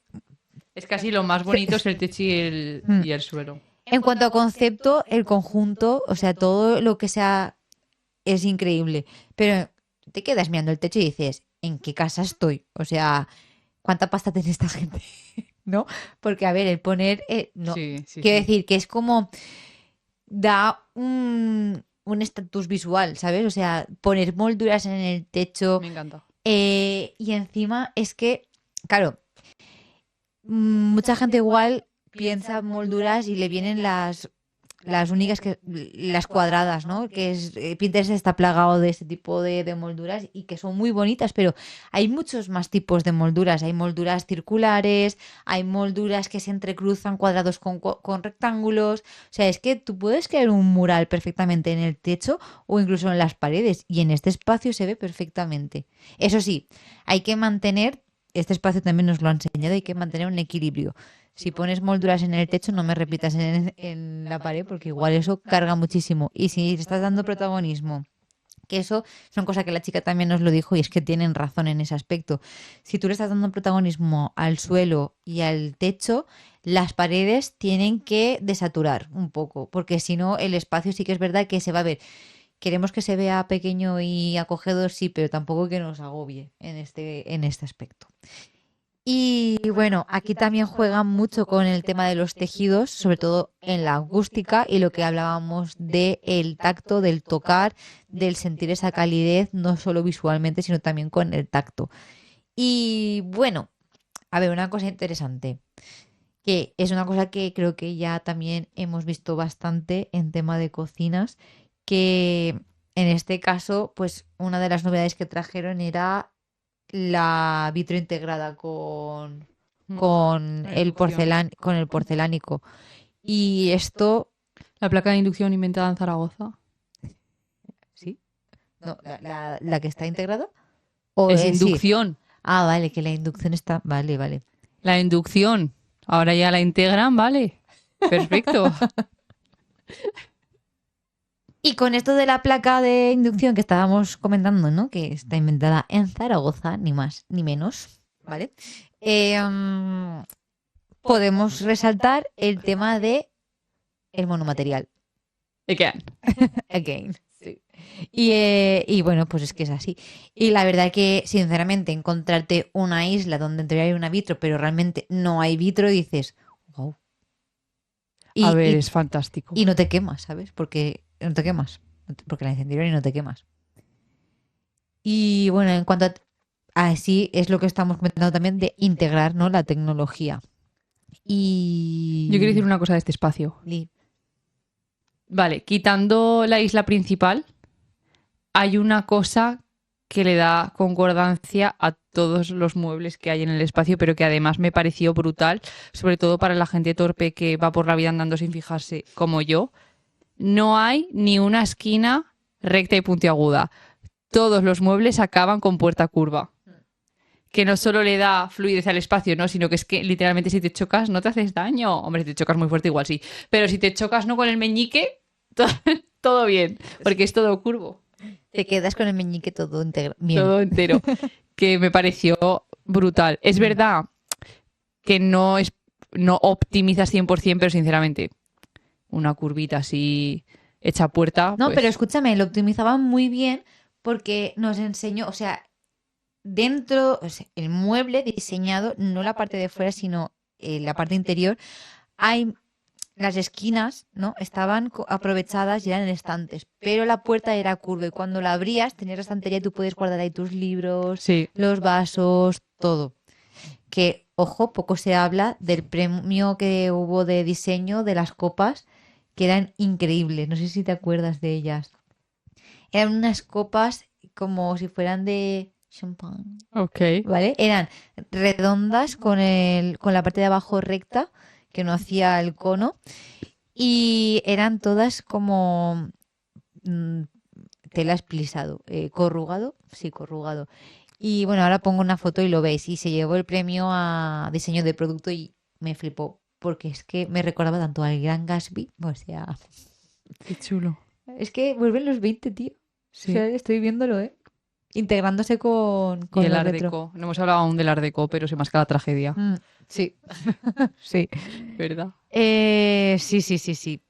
Es casi lo más bonito es el techo Mm. y el suelo. en cuanto a concepto, el conjunto, o sea, todo lo que sea es increíble. Pero te quedas mirando el techo y dices, ¿en qué casa estoy? O sea, ¿cuánta pasta tiene esta gente? ¿No? Porque, a ver, el poner, no, Sí, sí, quiero sí. decir que es como da un estatus visual, ¿sabes? O sea, poner molduras en el techo Me encanta. y encima es que, claro, mucha gente igual piensa molduras y le vienen las únicas que las cuadradas, ¿no? Que es Pinterest está plagado de este tipo de molduras y que son muy bonitas, pero hay muchos más tipos de molduras. Hay molduras circulares, hay molduras que se entrecruzan cuadrados con rectángulos. O sea, es que tú puedes crear un mural perfectamente en el techo o incluso en las paredes y en este espacio se ve perfectamente. Eso sí, hay que mantener, este espacio también nos lo ha enseñado, hay que mantener un equilibrio. Si pones molduras en el techo, no me repitas en la pared porque igual eso carga muchísimo. Y si le estás dando protagonismo, que eso son cosas que la chica también nos lo dijo y es que tienen razón en ese aspecto. Si tú le estás dando protagonismo al suelo y al techo, las paredes tienen que desaturar un poco, porque si no el espacio sí que es verdad que se va a ver. Queremos que se vea pequeño y acogedor, sí, pero tampoco que nos agobie en este aspecto. Y bueno, aquí también juegan mucho con el tema de los tejidos, sobre todo en la acústica y lo que hablábamos del tacto, del tocar, del sentir esa calidez, no solo visualmente, sino también con el tacto. Y bueno, a ver, una cosa interesante, que es una cosa que creo que ya también hemos visto bastante en tema de cocinas, que en este caso, pues una de las novedades que trajeron era la vitro integrada con el con el porcelánico. Y esto, La placa de inducción inventada en Zaragoza. ¿sí? No, la que está integrada. ¿O Es sí? inducción. Ah, vale, que la inducción está. Vale, vale. La inducción. Ahora ya la integran, vale. Perfecto. Y con esto de la placa de inducción que estábamos comentando, ¿no? Que está inventada en Zaragoza, ni más ni menos, ¿vale? Podemos resaltar el tema de el monomaterial. Again. Again. Sí. Y bueno, pues es que es así. Y la verdad que, sinceramente, encontrarte una isla donde en teoría hay una vitro, pero realmente no hay vitro, dices, wow. A ver, es fantástico. Y no te quemas, ¿sabes? Porque no te quemas. Porque la encendieron y no te quemas. Y bueno, en cuanto a así es lo que estamos comentando también de integrar, ¿no? La tecnología. Y Yo quiero decir una cosa de este espacio. Li- Vale, quitando la isla principal, hay una cosa que le da concordancia a todos los muebles que hay en el espacio, pero que además me pareció brutal, sobre todo para la gente torpe que va por la vida andando sin fijarse, como yo. No hay ni una esquina recta y puntiaguda. Todos los muebles acaban con puerta curva. Que no solo le da fluidez al espacio, ¿no? Sino que es que literalmente si te chocas no te haces daño. Hombre, si te chocas muy fuerte igual sí. Pero si te chocas no con el meñique, todo bien, porque es todo curvo. Te quedas con el meñique todo bien. Todo entero. Que me pareció brutal. Es verdad que no optimizas 100%, pero sinceramente, una curvita así hecha puerta. No, pues, pero escúchame, lo optimizaban muy bien porque nos enseñó, o sea, dentro, o sea, el mueble diseñado, no la parte de fuera, sino la parte interior, hay las esquinas, ¿no? Estaban aprovechadas y eran estantes, pero la puerta era curva y cuando la abrías tenías la estantería y tú puedes guardar ahí tus libros, sí. los vasos, todo. Que, ojo, poco se habla del premio que hubo de diseño de las copas, que eran increíbles. No sé si te acuerdas de ellas. Eran unas copas como si fueran de champán, Ok. ¿vale? Eran redondas con la parte de abajo recta, que no hacía el cono, y eran todas como tela esplisado, corrugado, sí, corrugado. Y bueno, ahora pongo una foto y lo veis. Y se llevó el premio a diseño de producto y me flipó, porque es que me recordaba tanto al Gran Gatsby, o sea, Qué chulo. es que vuelven los 20, tío. Sí. O sea, estoy viéndolo, ¿eh? Integrándose con Y el lo Art retro. Deco. No hemos hablado aún del Art Deco, pero se masca la tragedia. Sí, sí. ¿Verdad? Sí, sí, sí, sí.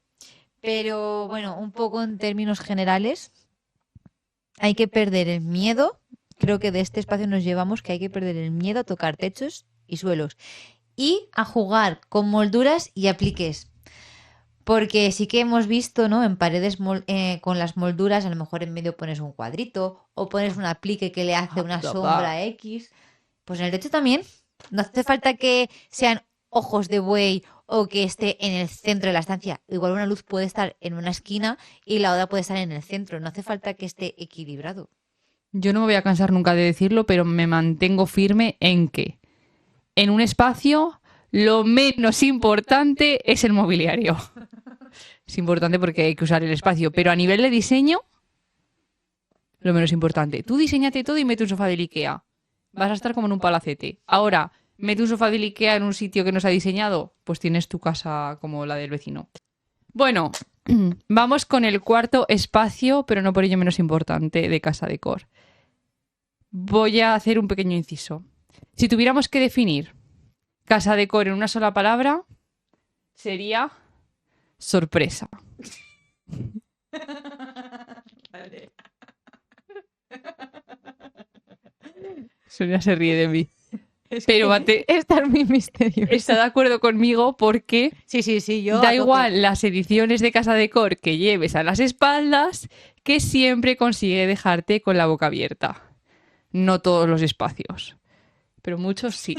Pero bueno, un poco en términos generales, hay que perder el miedo. Creo que de este espacio nos llevamos que hay que perder el miedo a tocar techos y suelos y a jugar con molduras y apliques. Porque sí que hemos visto, ¿no? En paredes con las molduras, a lo mejor en medio pones un cuadrito o pones un aplique que le hace una sombra X. Pues en el techo también. No hace falta que sean ojos de buey o que esté en el centro de la estancia. Igual una luz puede estar en una esquina y la otra puede estar en el centro. No hace falta que esté equilibrado. Yo no me voy a cansar nunca de decirlo, pero me mantengo firme en que en un espacio lo menos importante es el mobiliario. Es importante porque hay que usar el espacio, pero a nivel de diseño, lo menos importante. Tú diseñate todo y mete un sofá del IKEA. Vas a estar como en un palacete. Ahora, mete un sofá del IKEA en un sitio que no se ha diseñado, pues tienes tu casa como la del vecino. Bueno, vamos con el cuarto espacio, pero no por ello menos importante, de Casa Decor. Voy a hacer un pequeño inciso. Si tuviéramos que definir Casa Decor en una sola palabra, sería sorpresa. Sonia se ríe de mí. Pero Esta es muy misteriosa. está de acuerdo conmigo porque Sí, yo. da a tope. igual las ediciones de Casa Decor que lleves a las espaldas, que siempre consigue dejarte con la boca abierta. No todos los espacios, pero muchos sí.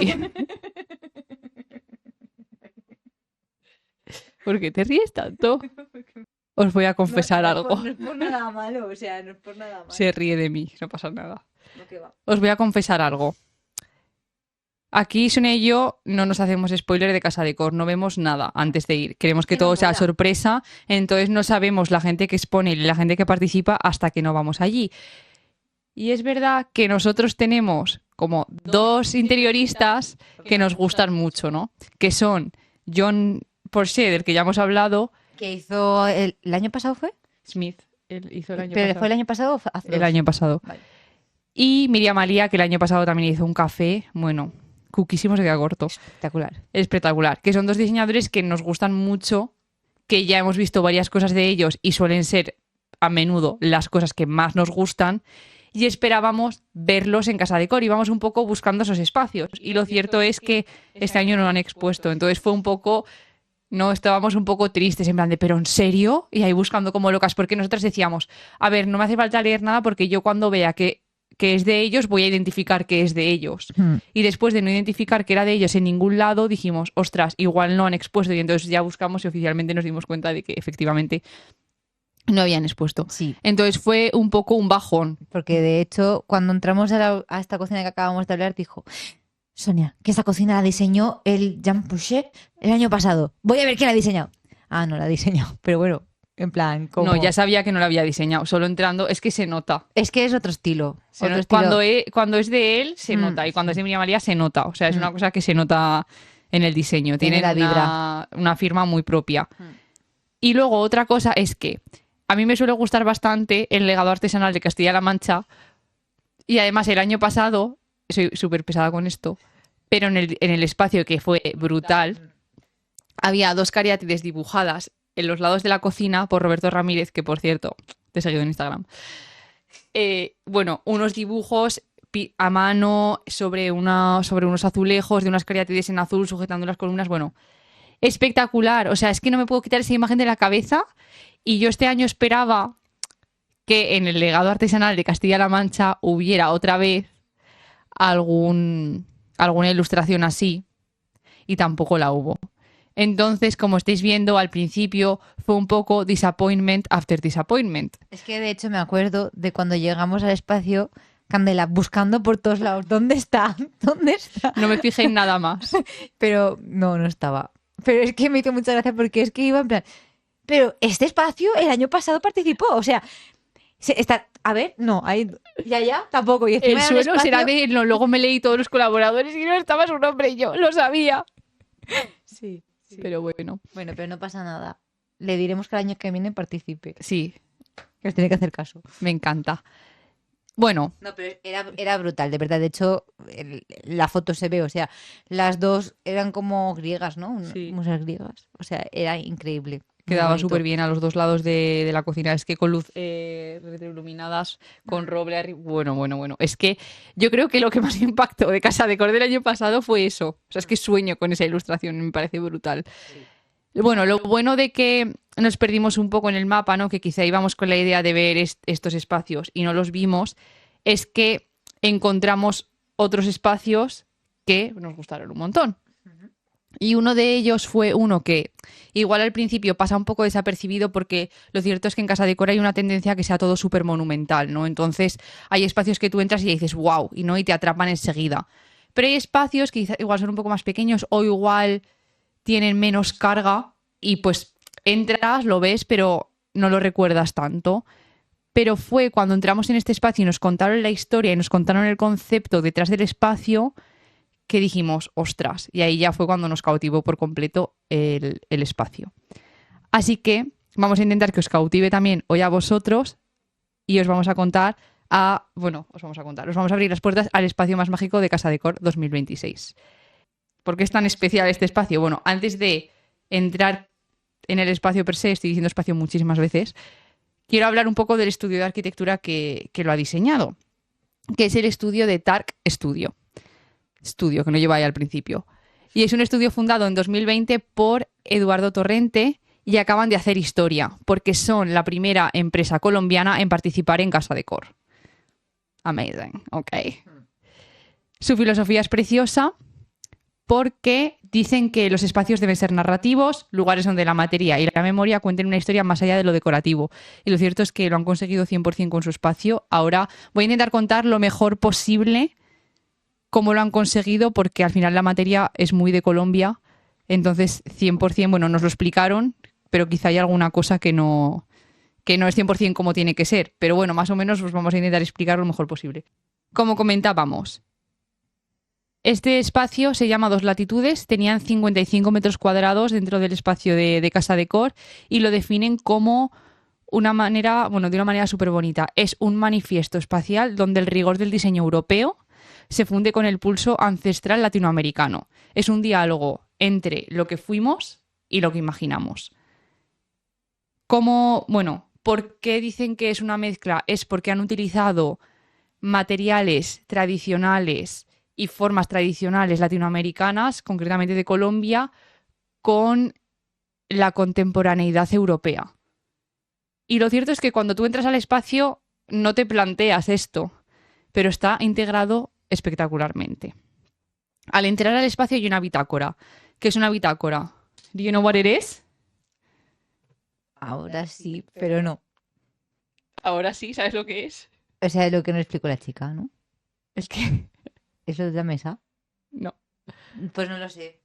¿Por qué te ríes tanto? Os voy a confesar algo. No es por nada malo, o sea, no es por nada malo. Se ríe de mí, no pasa nada. No, que va. Os voy a confesar algo. Aquí Sonia y yo no nos hacemos spoiler de Casa Decor, no vemos nada antes de ir. Queremos que Que no todo sea mola. sorpresa, entonces no sabemos la gente que expone y la gente que participa hasta que no vamos allí. Y es verdad que nosotros tenemos como dos interioristas que nos gustan mucho, ¿no? Que son John Porsche, del que ya hemos hablado, ¿Que hizo el año pasado fue? Smith, él hizo el año ¿Pero pasado. fue el año pasado o fue hace El dos? año pasado. Vale. Y Miriam Alía, que el año pasado también hizo un café, bueno, cuquísimo, se queda corto. Espectacular. Espectacular. Que son dos diseñadores que nos gustan mucho, que ya hemos visto varias cosas de ellos y suelen ser a menudo las cosas que más nos gustan. Y esperábamos verlos en Casa Decor. Íbamos un poco buscando esos espacios. Y lo cierto es que este año no lo han expuesto. Entonces fue un poco... No, estábamos un poco tristes, en plan de, ¿pero en serio? Y ahí buscando como locas, porque nosotras decíamos, a ver, no me hace falta leer nada porque yo cuando vea que es de ellos, voy a identificar que es de ellos. Y después de no identificar que era de ellos en ningún lado, dijimos, ostras, igual no han expuesto. Y entonces ya buscamos y oficialmente nos dimos cuenta de que efectivamente no habían expuesto. Sí, Entonces fue un poco un bajón. porque de hecho, cuando entramos a esta cocina que acabamos de hablar, dijo, Sonia, que esa cocina la diseñó el Jean Pouchet el año pasado. Voy a ver quién la ha diseñado. Ah, no la ha diseñado, pero bueno, en plan, como... No, ya sabía que no lo había diseñado. Solo entrando, es que se nota. Es que es otro estilo. Se otro nota. estilo. Cuando es de él, se nota. Y cuando es de Miriam María, se nota. O sea, es una cosa que se nota en el diseño. Tiene Tiene la vibra. una firma muy propia. Y luego otra cosa es que a mí me suele gustar bastante el legado artesanal de Castilla-La Mancha. Y además el año pasado, soy súper pesada con esto, pero en el espacio, que fue brutal, había dos cariátides dibujadas en los lados de la cocina por Roberto Ramírez, que por cierto, te he seguido en Instagram. Bueno, unos dibujos a mano sobre unos azulejos de unas cariátides en azul sujetando las columnas. Bueno, espectacular. O sea, es que no me puedo quitar esa imagen de la cabeza. Y yo este año esperaba que en el legado artesanal de Castilla-La Mancha hubiera otra vez alguna ilustración así, y tampoco la hubo. Entonces, como estáis viendo, al principio fue un poco disappointment after disappointment. Es que de hecho me acuerdo de cuando llegamos al espacio, Candela, buscando por todos lados, ¿dónde está? ¿Dónde está? No me fijé en nada más. Pero no estaba. Pero es que me hizo mucha gracia porque es que iba en plan, pero este espacio el año pasado participó, o sea, está, a ver, no, ahí, ya, tampoco. Y El encima era un suelo será espacio- de él. No, luego me leí todos los colaboradores y no estaba su nombre y yo lo sabía. Sí. Pero bueno, Bueno, pero no pasa nada. Le diremos que el año que viene participe, sí, que os tiene que hacer caso. me encanta. Bueno, No, pero era brutal, de verdad. De hecho, la foto se ve, o sea, las dos eran como griegas, ¿no? Sí. Musas griegas. O sea, era increíble. Muy quedaba bonito. súper bien a los dos lados de la cocina. Es que con luz retroiluminadas, con roble arriba. Bueno. Es que yo creo que lo que más impactó de Casa Decor del año pasado fue eso. O sea, es que sueño con esa ilustración, me parece brutal. Bueno, lo bueno de que nos perdimos un poco en el mapa, ¿no? Que quizá íbamos con la idea de ver estos espacios y no los vimos, es que encontramos otros espacios que nos gustaron un montón. Y uno de ellos fue uno que igual al principio pasa un poco desapercibido porque lo cierto es que en Casa Decor hay una tendencia a que sea todo súper monumental, ¿no? Entonces hay espacios que tú entras y dices wow, y no, y te atrapan enseguida. Pero hay espacios que igual son un poco más pequeños o igual tienen menos carga y pues entras, lo ves, pero no lo recuerdas tanto. Pero fue cuando entramos en este espacio y nos contaron la historia y nos contaron el concepto detrás del espacio que dijimos, ostras, y ahí ya fue cuando nos cautivó por completo el espacio. Así que vamos a intentar que os cautive también hoy a vosotros y os vamos a contar os vamos a abrir las puertas al espacio más mágico de Casa Decor 2026. ¿Por qué es tan especial este espacio? Bueno, antes de entrar en el espacio per se, estoy diciendo espacio muchísimas veces, quiero hablar un poco del estudio de arquitectura que lo ha diseñado, que es el estudio de Tark Studio. Estudio, que no lleva ahí al principio. Y es un estudio fundado en 2020 por Eduardo Torrente y acaban de hacer historia, porque son la primera empresa colombiana en participar en Casa Decor. Amazing, ok. Su filosofía es preciosa porque dicen que los espacios deben ser narrativos, lugares donde la materia y la memoria cuenten una historia más allá de lo decorativo. Y lo cierto es que lo han conseguido 100% con su espacio. Ahora voy a intentar contar lo mejor posible cómo lo han conseguido, porque al final la materia es muy de Colombia, entonces 100%, bueno, nos lo explicaron, pero quizá hay alguna cosa que no es 100% como tiene que ser, pero bueno, más o menos os vamos a intentar explicar lo mejor posible. Como comentábamos, este espacio se llama Dos Latitudes, tenían 55 metros cuadrados dentro del espacio de Casa Decor y lo definen como de una manera súper bonita. Es un manifiesto espacial donde el rigor del diseño europeo se funde con el pulso ancestral latinoamericano. Es un diálogo entre lo que fuimos y lo que imaginamos. ¿Por qué dicen que es una mezcla? Es porque han utilizado materiales tradicionales y formas tradicionales latinoamericanas, concretamente de Colombia, con la contemporaneidad europea. Y lo cierto es que cuando tú entras al espacio no te planteas esto, pero está integrado espectacularmente. Al entrar al espacio hay una bitácora. ¿Qué es una bitácora? ¿Do you know what it is? Ahora sí, pero no. Ahora sí, ¿sabes lo que es? O sea, lo que nos explicó la chica, ¿no? Es que ¿Eso de la mesa? no, Pues no lo sé.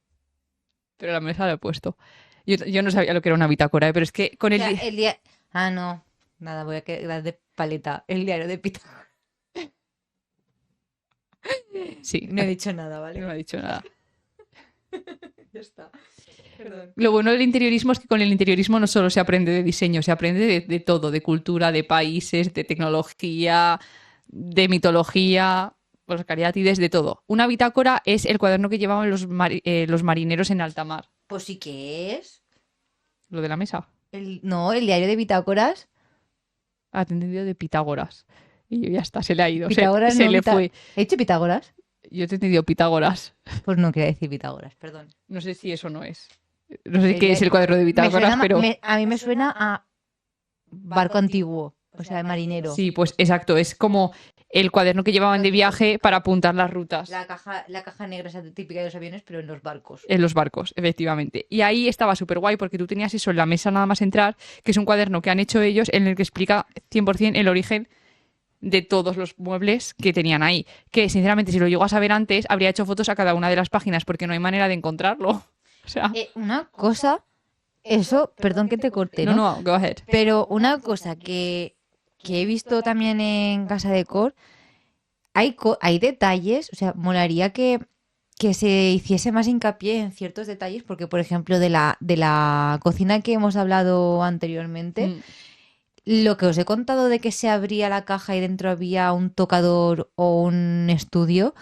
pero la mesa la he puesto. Yo no sabía lo que era una bitácora, pero es que con el... O sea, el día... Ah, no. Nada, voy a quedar de paleta. El diario de Pitágoras. Sí, No he dicho nada, ¿vale? no he dicho nada. Ya está. Perdón. Lo bueno del interiorismo es que con el interiorismo no solo se aprende de diseño, se aprende de todo, de cultura, de países, de tecnología, de mitología, los cariátides, de todo. Una bitácora es el cuaderno que llevaban los marineros en alta mar. Pues sí que es. Lo de la mesa. No, el diario de Bitácoras. Ha entendido de Pitágoras. Y yo ya está, se le ha ido. Pitágoras Se no, le fue. ¿He dicho Pitágoras? Yo he entendido Pitágoras. Pues no quería decir Pitágoras, perdón. No sé si eso no es. No sé qué es el cuaderno de Pitágoras, pero... A mí me suena a barco antiguo, o sea, marinero. Sí, pues exacto, es como el cuaderno que llevaban de viaje para apuntar las rutas. La caja negra esa típica de los aviones, pero en los barcos. En los barcos, efectivamente. Y ahí estaba súper guay porque tú tenías eso en la mesa nada más entrar, que es un cuaderno que han hecho ellos en el que explica 100% el origen de todos los muebles que tenían ahí. Que, sinceramente, si lo llego a saber antes, habría hecho fotos a cada una de las páginas porque no hay manera de encontrarlo. O sea... una cosa, eso, perdón que te corte, ¿no? No, go ahead. Pero una cosa que he visto también en Casa Decor, hay detalles, o sea, molaría que se hiciese más hincapié en ciertos detalles, porque, por ejemplo, de la cocina que hemos hablado anteriormente, lo que os he contado de que se abría la caja y dentro había un tocador o un estudio,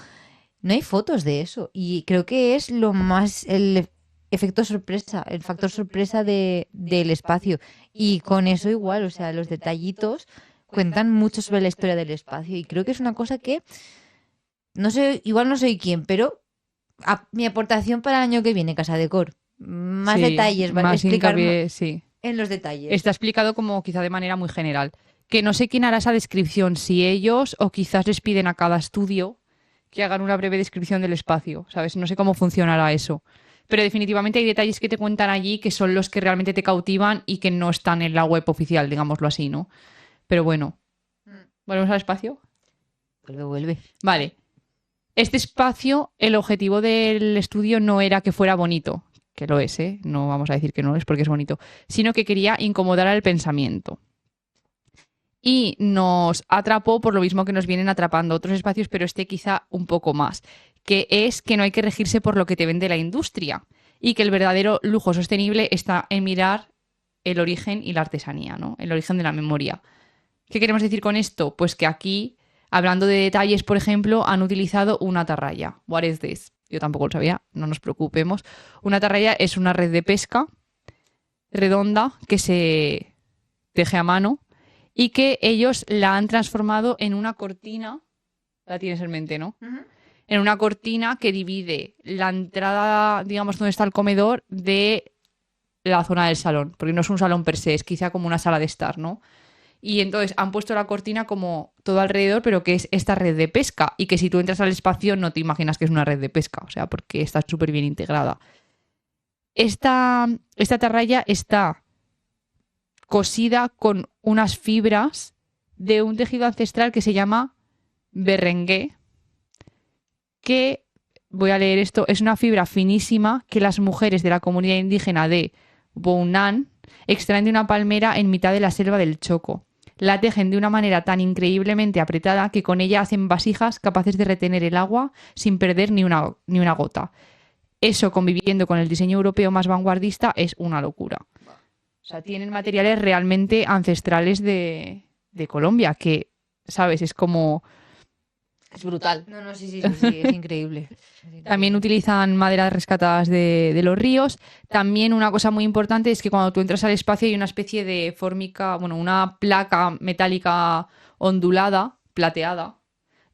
no hay fotos de eso. Y creo que es lo más... el efecto sorpresa, el factor sorpresa del espacio. Y con eso igual, o sea, los detallitos cuentan mucho sobre la historia del espacio. Y creo que es una cosa que, no sé, igual no soy quién, pero mi aportación para el año que viene, Casa Decor. Más detalles, ¿vale? Más Explicar hincapié, sí. en los detalles. Está explicado como quizá de manera muy general. Que no sé quién hará esa descripción, si ellos o quizás les piden a cada estudio que hagan una breve descripción del espacio, ¿sabes? No sé cómo funcionará eso. Pero definitivamente hay detalles que te cuentan allí que son los que realmente te cautivan y que no están en la web oficial, digámoslo así, ¿no? Pero bueno. ¿Volvemos al espacio? Vuelve. Vale. Este espacio, el objetivo del estudio no era que fuera bonito, que lo es, ¿eh? No vamos a decir que no es porque es bonito, sino que quería incomodar al pensamiento. Y nos atrapó por lo mismo que nos vienen atrapando otros espacios, pero este quizá un poco más, que es que no hay que regirse por lo que te vende la industria y que el verdadero lujo sostenible está en mirar el origen y la artesanía, ¿no? El origen de la memoria. ¿Qué queremos decir con esto? Pues que aquí, hablando de detalles, por ejemplo, han utilizado una atarraya. What is this? Yo tampoco lo sabía, no nos preocupemos. Una atarraya es una red de pesca redonda que se teje a mano y que ellos la han transformado en una cortina. La tienes en mente, ¿no? En una cortina que divide la entrada, digamos, donde está el comedor de la zona del salón. Porque no es un salón per se, es quizá como una sala de estar, ¿no? Y entonces han puesto la cortina como todo alrededor, pero que es esta red de pesca. Y que si tú entras al espacio no te imaginas que es una red de pesca, o sea, porque está súper bien integrada. Esta atarraya está cosida con unas fibras de un tejido ancestral que se llama berengué, que, voy a leer esto, es una fibra finísima que las mujeres de la comunidad indígena de Bounan extraen de una palmera en mitad de la selva del Choco. La tejen de una manera tan increíblemente apretada que con ella hacen vasijas capaces de retener el agua sin perder ni una gota. Eso, conviviendo con el diseño europeo más vanguardista, es una locura. O sea, tienen materiales realmente ancestrales de Colombia, que, ¿sabes? Es como... Es brutal. No, sí, es increíble. También utilizan maderas rescatadas de los ríos. También una cosa muy importante es que cuando tú entras al espacio hay una especie de fórmica, bueno, una placa metálica ondulada, plateada,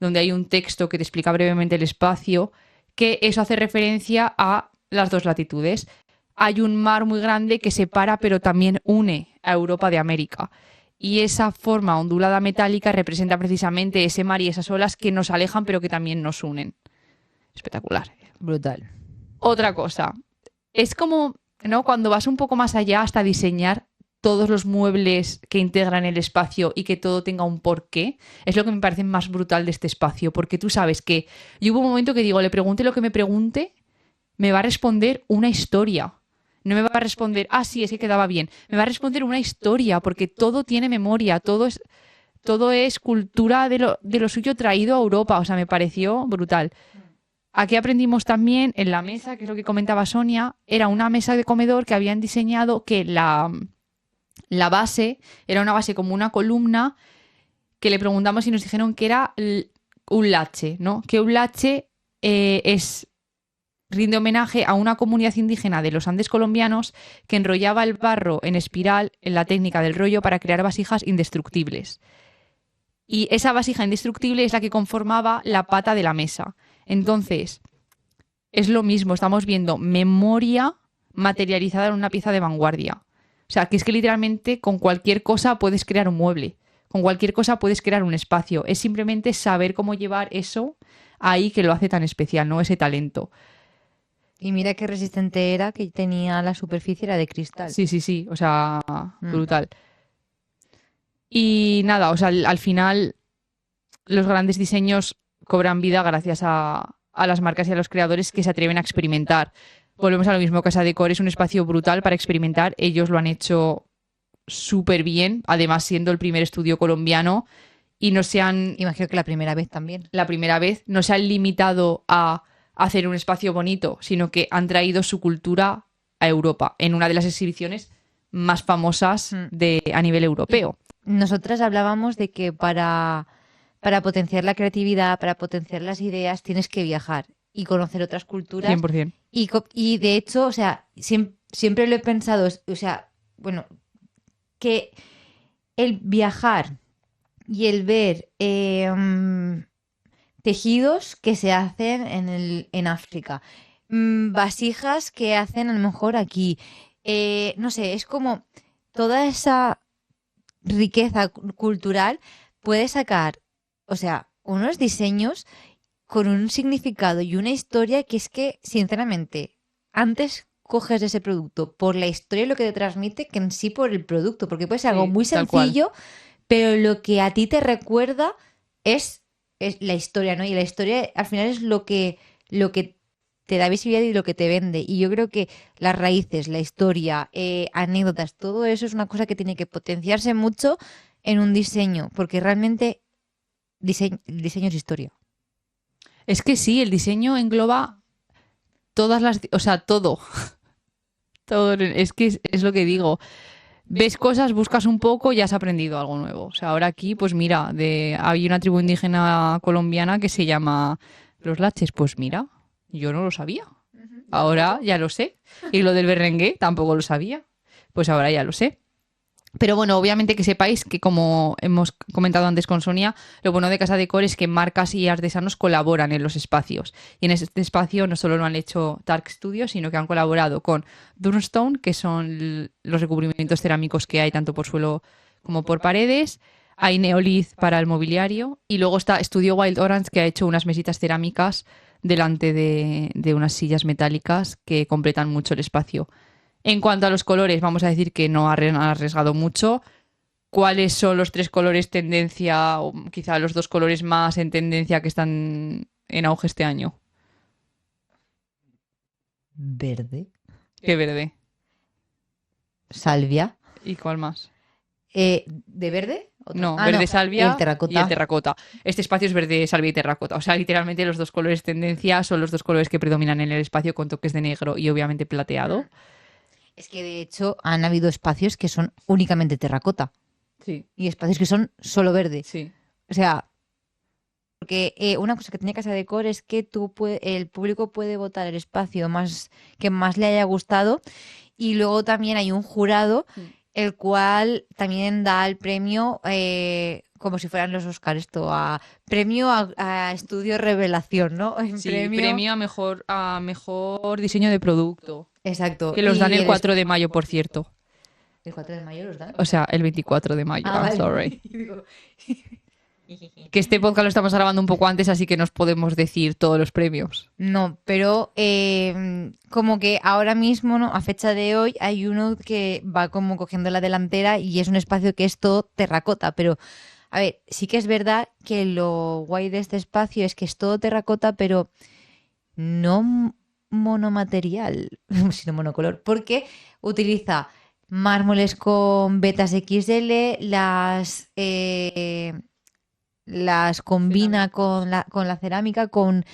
donde hay un texto que te explica brevemente el espacio, que eso hace referencia a las dos latitudes. Hay un mar muy grande que separa pero también une a Europa de América. Y esa forma ondulada metálica representa precisamente ese mar y esas olas que nos alejan pero que también nos unen. Espectacular. Brutal. Otra cosa. Es como, ¿no? Cuando vas un poco más allá hasta diseñar todos los muebles que integran el espacio y que todo tenga un porqué, es lo que me parece más brutal de este espacio. Porque tú sabes que yo hubo un momento que digo, le pregunte lo que me pregunte, me va a responder una historia. No me va a responder, sí, es que quedaba bien. Me va a responder una historia, porque todo tiene memoria, todo es cultura de lo suyo traído a Europa. O sea, me pareció brutal. Aquí aprendimos también en la mesa, que es lo que comentaba Sonia, era una mesa de comedor que habían diseñado que la base era una base como una columna, que le preguntamos y nos dijeron que era un lache, ¿no? Que un lache rinde homenaje a una comunidad indígena de los Andes colombianos que enrollaba el barro en espiral en la técnica del rollo para crear vasijas indestructibles. Y esa vasija indestructible es la que conformaba la pata de la mesa. Entonces, es lo mismo, estamos viendo memoria materializada en una pieza de vanguardia. O sea, que es que literalmente con cualquier cosa puedes crear un mueble, con cualquier cosa puedes crear un espacio. Es simplemente saber cómo llevar eso ahí que lo hace tan especial, ¿no? Ese talento. Y mira qué resistente era, que tenía la superficie, era de cristal. Sí, o sea, brutal. Y nada, o sea, al final los grandes diseños cobran vida gracias a las marcas y a los creadores que se atreven a experimentar. Volvemos a lo mismo, Casa Decor es un espacio brutal para experimentar. Ellos lo han hecho súper bien, además siendo el primer estudio colombiano y no se han... Imagino que la primera vez también. La primera vez no se han limitado a hacer un espacio bonito, sino que han traído su cultura a Europa en una de las exhibiciones más famosas a nivel europeo. Nosotras hablábamos de que para potenciar la creatividad, para potenciar las ideas, tienes que viajar y conocer otras culturas. 100%. Y de hecho, o sea, siempre lo he pensado, o sea, bueno, que el viajar y el ver tejidos que se hacen en África, vasijas que hacen a lo mejor aquí, no sé, es como toda esa riqueza cultural puede sacar, o sea, unos diseños con un significado y una historia que es que, sinceramente, antes coges ese producto por la historia y lo que te transmite que en sí por el producto, porque puede ser algo Sí, muy tal cual. sencillo, pero lo que a ti te recuerda es la historia, ¿no? Y la historia al final es lo que te da visibilidad y lo que te vende. Y yo creo que las raíces, la historia, anécdotas, todo eso es una cosa que tiene que potenciarse mucho en un diseño, porque realmente el diseño es historia. Es que sí, el diseño engloba todas las... O sea, todo. Todo. Es que es lo que digo. Ves cosas, buscas un poco y has aprendido algo nuevo. O sea, ahora aquí, pues mira, hay una tribu indígena colombiana que se llama Los Laches. Pues mira, yo no lo sabía. Ahora ya lo sé. Y lo del berengué tampoco lo sabía. Pues ahora ya lo sé. Pero bueno, obviamente que sepáis que, como hemos comentado antes con Sonia, lo bueno de Casa Decor es que marcas y artesanos colaboran en los espacios. Y en este espacio no solo lo han hecho Dark Studios, sino que han colaborado con Durnstone, que son los recubrimientos cerámicos que hay tanto por suelo como por paredes. Hay Neolith para el mobiliario. Y luego está Studio Wild Orange, que ha hecho unas mesitas cerámicas delante de unas sillas metálicas que completan mucho el espacio. En cuanto a los colores, vamos a decir que no han arriesgado mucho. ¿Cuáles son los 3 colores tendencia, o quizá los 2 colores más en tendencia que están en auge este año? Verde, ¿Qué verde? salvia. ¿Y cuál más? ¿De verde? ¿Otro? No, Ah, verde no, salvia el terracota. y el terracota. Este espacio es verde salvia y terracota. O sea, literalmente los 2 colores tendencia son los 2 colores que predominan en el espacio, con toques de negro y obviamente plateado. Es que de hecho han habido espacios que son únicamente terracota Sí, y espacios que son solo verde. sí. O sea, porque una cosa que tiene Casa Decor es que el público puede votar el espacio que más le haya gustado, y luego también hay un jurado el cual también da el premio, como si fueran los Oscars, premio a estudio revelación, ¿no? En Sí, premio a mejor diseño de producto. Exacto. Que los y dan el 4 de mayo, por cierto. ¿El 4 de mayo los dan? O sea, el 24 de mayo. Ah, vale. Sorry. Digo, Que este podcast lo estamos grabando un poco antes, así que nos podemos decir todos los premios. No, pero como que ahora mismo, ¿no? A fecha de hoy, hay uno que va como cogiendo la delantera y es un espacio que es todo terracota. Pero, a ver, sí que es verdad que lo guay de este espacio es que es todo terracota, pero no monomaterial, sino monocolor, porque utiliza mármoles con vetas XL, las combina con la cerámica, con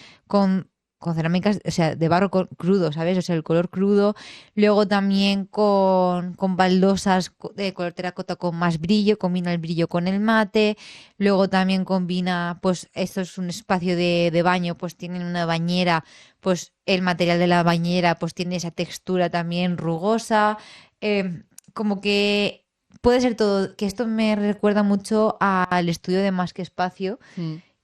cerámicas, o sea, de barro crudo, ¿sabes? O sea, el color crudo. Luego también con baldosas de color terracota con más brillo, combina el brillo con el mate. Luego también combina, pues, esto es un espacio de baño, pues tienen una bañera, pues el material de la bañera, pues tiene esa textura también rugosa. Como que puede ser todo, que esto me recuerda mucho al estudio de Más que Espacio,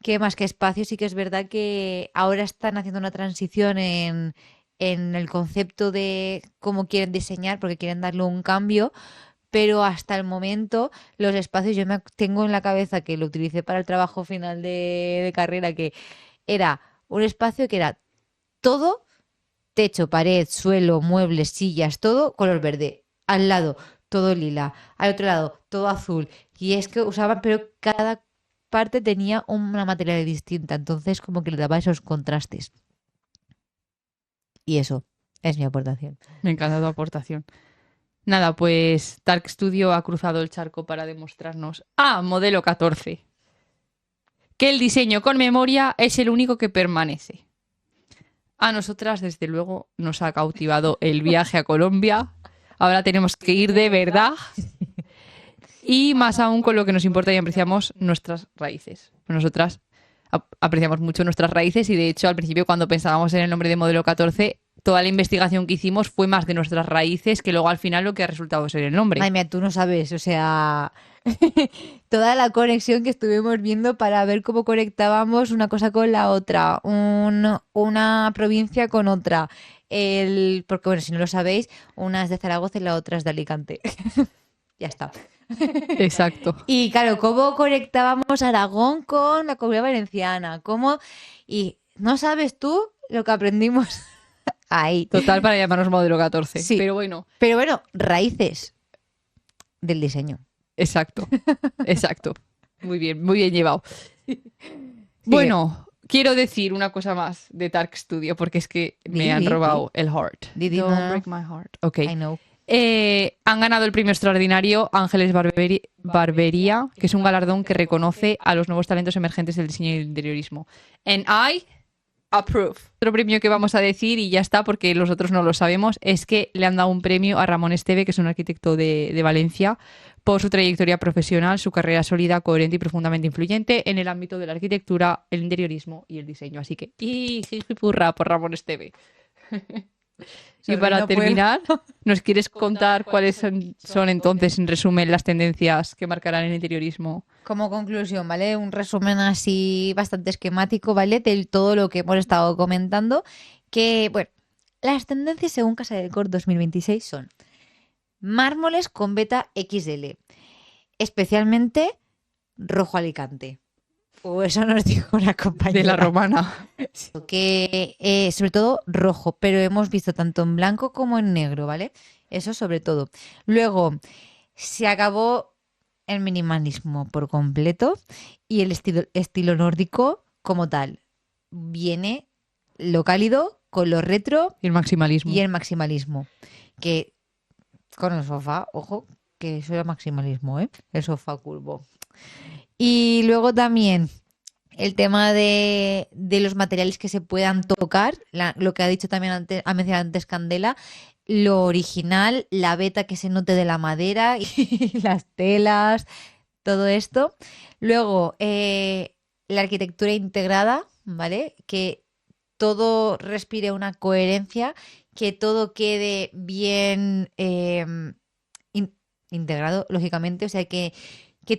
que Más que Espacio sí que es verdad que ahora están haciendo una transición en el concepto de cómo quieren diseñar, porque quieren darle un cambio, pero hasta el momento los espacios, yo me tengo en la cabeza que lo utilicé para el trabajo final de carrera, que era un espacio que era todo, techo, pared, suelo, muebles, sillas, todo color verde. Al lado, todo lila. Al otro lado, todo azul. Y es que usaban, pero cada parte tenía una materialidad distinta. Entonces, como que le daba esos contrastes. Y eso es mi aportación. Me encanta tu aportación. Nada, pues Dark Studio ha cruzado el charco para demostrarnos modelo 14 que el diseño con memoria es el único que permanece. A nosotras, desde luego, nos ha cautivado el viaje a Colombia. Ahora tenemos que ir de verdad. Y más aún con lo que nos importa y apreciamos nuestras raíces. Nosotras apreciamos mucho nuestras raíces y de hecho al principio cuando pensábamos en el nombre de Modelo 14, toda la investigación que hicimos fue más de nuestras raíces que luego al final lo que ha resultado ser el nombre. Ay, mira, tú no sabes, o sea, toda la conexión que estuvimos viendo para ver cómo conectábamos una cosa con la otra, una provincia con otra. Porque bueno, si no lo sabéis, una es de Zaragoza y la otra es de Alicante. Ya está. Exacto. Y claro, ¿cómo conectábamos Aragón con la Comunidad Valenciana? ¿Cómo? Y no sabes tú lo que aprendimos Ahí. Total para llamarnos modelo 14. Sí. Pero bueno, Pero bueno, raíces del diseño. exacto. Exacto. Muy bien llevado. Bueno, quiero decir una cosa más de Dark Studio porque es que me han robado el heart. Didi, Don't no. break my heart. Ok. I know. Han ganado el premio extraordinario Ángeles Barbería, que es un galardón que reconoce a los nuevos talentos emergentes del diseño y el interiorismo. And I approve. Otro premio que vamos a decir, y ya está, porque los otros no lo sabemos, es que le han dado un premio a Ramón Esteve, que es un arquitecto de Valencia, por su trayectoria profesional, su carrera sólida, coherente y profundamente influyente en el ámbito de la arquitectura, el interiorismo y el diseño. Así que, ¡y jijipurra por Ramón Esteve! Y Sobre para no puedo. terminar, ¿nos quieres contar cuáles son entonces, en resumen, las tendencias que marcarán el interiorismo? Como conclusión, ¿vale? Un resumen así bastante esquemático, ¿vale? De todo lo que hemos estado comentando. Que, bueno, las tendencias según Casa Decor 2026 son mármoles con beta XL, especialmente rojo Alicante. O eso nos dijo una compañera. De la romana. Que sobre todo rojo, pero hemos visto tanto en blanco como en negro, ¿vale? Eso sobre todo. Luego, se acabó el minimalismo por completo y el estilo nórdico como tal. Viene lo cálido con lo retro Y el maximalismo. y el maximalismo. Que con el sofá, ojo, que eso era maximalismo, ¿eh? El sofá curvo. Y luego también el tema de los materiales que se puedan tocar, lo que ha dicho también antes, ha mencionado antes Candela, lo original, la veta que se note de la madera y las telas, todo esto. Luego, la arquitectura integrada, ¿vale? Que todo respire una coherencia, que todo quede bien integrado, lógicamente, o sea que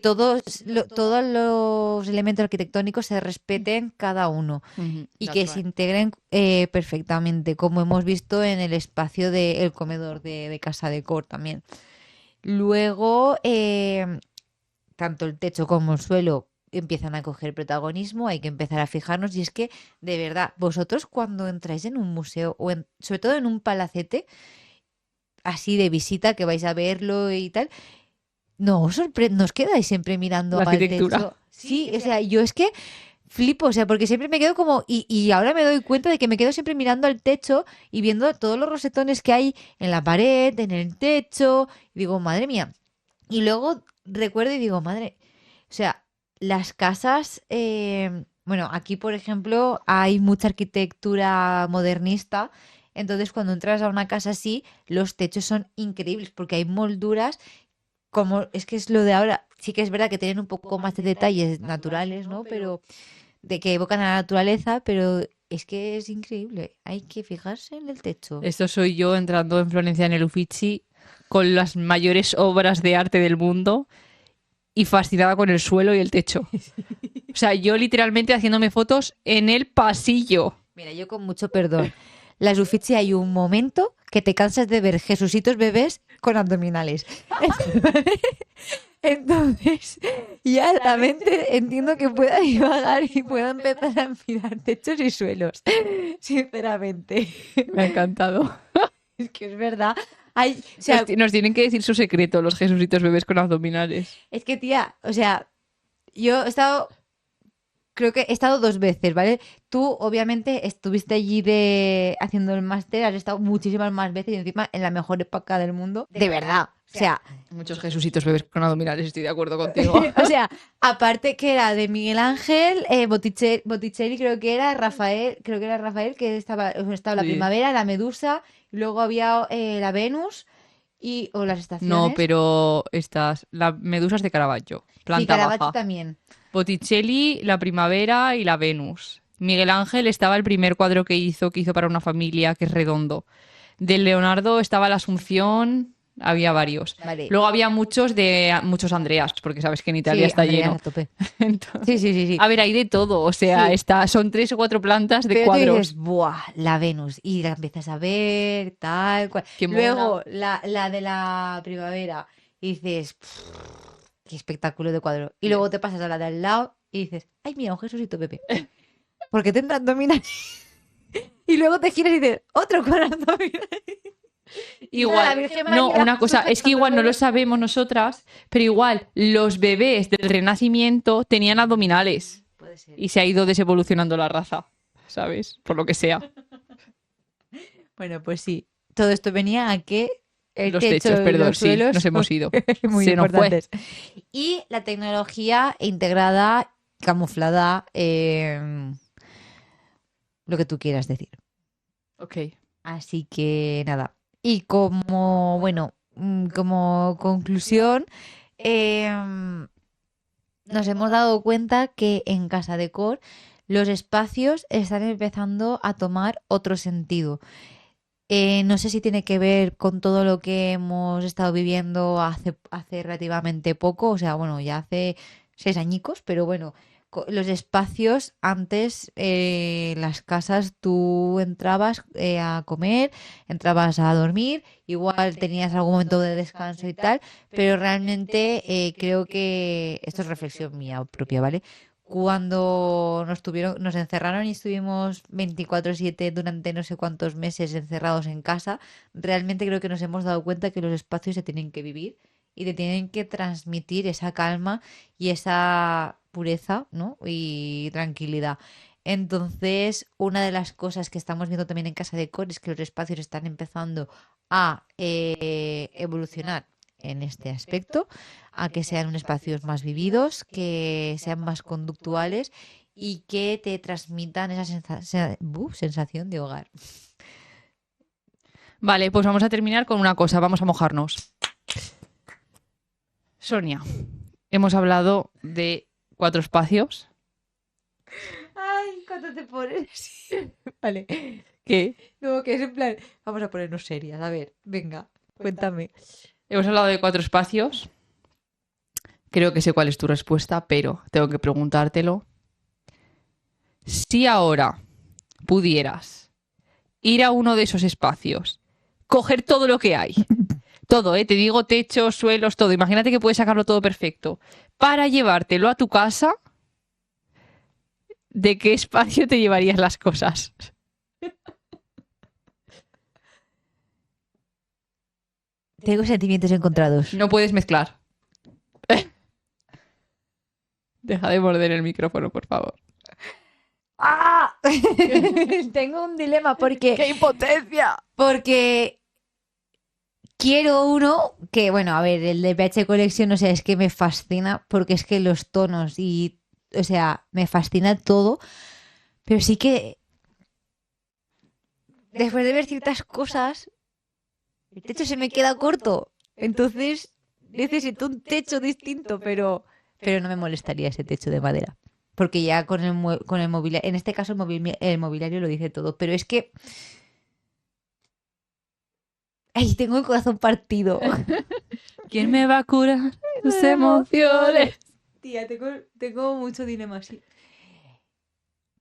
todos los elementos arquitectónicos se respeten cada uno Ujú, y that's que right. se integren perfectamente, como hemos visto en el espacio del comedor de Casa Decor también. Luego, tanto el techo como el suelo empiezan a coger protagonismo, hay que empezar a fijarnos y es que, de verdad, vosotros cuando entráis en un museo o sobre todo en un palacete así de visita que vais a verlo y tal, no os os quedáis siempre mirando La al arquitectura. techo. Sí, o sea, yo es que flipo, o sea, porque siempre me quedo como, y ahora me doy cuenta de que me quedo siempre mirando al techo y viendo todos los rosetones que hay en la pared, en el techo, y digo, madre mía. Y luego recuerdo y digo, madre, o sea, las casas, bueno, aquí por ejemplo hay mucha arquitectura modernista, entonces cuando entras a una casa así, los techos son increíbles porque hay molduras como es que es lo de ahora, sí que es verdad que tienen un poco más de detalles naturales, ¿no? Pero de que evocan a la naturaleza, pero es que es increíble. Hay que fijarse en el techo. Esto soy yo entrando en Florencia en el Uffizi con las mayores obras de arte del mundo y fascinada con el suelo y el techo. O sea, yo literalmente haciéndome fotos en el pasillo. Mira, yo con mucho perdón. Las Uffizi hay un momento que te cansas de ver Jesucitos bebés con abdominales. Entonces, ya la mente entiendo que pueda divagar y pueda empezar a mirar techos y suelos. Sinceramente. Me ha encantado. Es que es verdad. Hay, o sea, Nos tienen que decir su secreto, los Jesucitos bebés con abdominales. es que, tía, o sea, yo he estado, creo que he estado 2 veces, ¿vale? Tú, obviamente, estuviste allí haciendo el máster, has estado muchísimas más veces y encima en la mejor época del mundo. De verdad. O sea, Muchos Jesucitos bebés con abdominales, estoy de acuerdo contigo. o sea, aparte que era de Miguel Ángel, Botticelli creo que era Rafael, que estaba la Sí. primavera, la Medusa, y luego había la Venus o las estaciones. No, pero la Medusas de Caravaggio, Sí, planta Caravaggio baja. también. Botticelli, la primavera y la Venus. Miguel Ángel estaba el primer cuadro que hizo para una familia, que es redondo. De Leonardo estaba la Asunción, había varios. Vale. Luego había muchos Andreas, porque sabes que en Italia Sí, está Andrea, lleno. a tope. Entonces, Sí. a ver, hay de todo, o sea, Sí. son 3 o 4 plantas de Pero tú cuadros. dices, ¡buah! La Venus. Y la empiezas a ver, tal cual. Qué mona. Luego, la de la primavera. Y dices, ¡qué espectáculo de cuadro! Y luego te pasas a la de al lado y dices, ¡ay, mira, un Jesucito Pepe! ¿Por qué tendrán abdominales? Y luego te giras y dices, otro corazón. Igual, La Virgen no, María. una cosa, es que igual no lo sabemos nosotras, pero igual los bebés del Renacimiento tenían abdominales Puede ser. y se ha ido desevolucionando la raza, ¿sabes? Por lo que sea. Bueno, pues sí. Todo esto venía a que el Los techo techos, y perdón, los sí, suelos nos hemos ido. muy Se nos fue. importantes. Y la tecnología integrada, camuflada, lo que tú quieras decir. Ok. Así que nada. Y como, bueno, como conclusión, nos hemos dado cuenta que en Casa Decor los espacios están empezando a tomar otro sentido. No sé si tiene que ver con todo lo que hemos estado viviendo hace relativamente poco, o sea, bueno, ya hace 6 añicos, pero bueno, los espacios antes, las casas, tú entrabas a comer, entrabas a dormir, igual tenías algún momento de descanso y tal, pero realmente creo que esto es reflexión mía propia, ¿vale? Cuando nos encerraron y estuvimos 24/7 durante no sé cuántos meses encerrados en casa, realmente creo que nos hemos dado cuenta que los espacios se tienen que vivir y te tienen que transmitir esa calma y esa pureza, ¿no? Y tranquilidad. Entonces, una de las cosas que estamos viendo también en Casa de Cor es que los espacios están empezando a evolucionar en este aspecto, a que sean unos espacios más vividos, que sean más conductuales y que te transmitan esa sensación de hogar. Vale, pues vamos a terminar con una cosa, vamos a mojarnos. Sonia, hemos hablado de 4 espacios. Ay, ¿cuánto te pones? Vale. ¿Qué? No, que es en plan, vamos a ponernos serias. A ver, venga, cuéntame. Hemos hablado de 4 espacios. Creo que sé cuál es tu respuesta, pero tengo que preguntártelo. Si ahora pudieras ir a uno de esos espacios, coger todo lo que hay, todo, te digo techos, suelos, todo, imagínate que puedes sacarlo todo perfecto, para llevártelo a tu casa, ¿de qué espacio te llevarías las cosas? Tengo sentimientos encontrados. No puedes mezclar. Deja de morder el micrófono, por favor. ¡Ah! Tengo un dilema porque impotencia! Porque quiero uno que, bueno, a ver, el de PH Collection, o sea, es que me fascina porque es que los tonos y, o sea, me fascina todo, pero sí que después de ver ciertas cosas, el techo se me queda corto, entonces necesito un techo distinto, pero no me molestaría ese techo de madera. Porque ya con el mobiliario, en este caso el mobiliario lo dice todo, pero es que ay, tengo el corazón partido. ¿Quién me va a curar tus emociones? Tía, tengo mucho dilema así.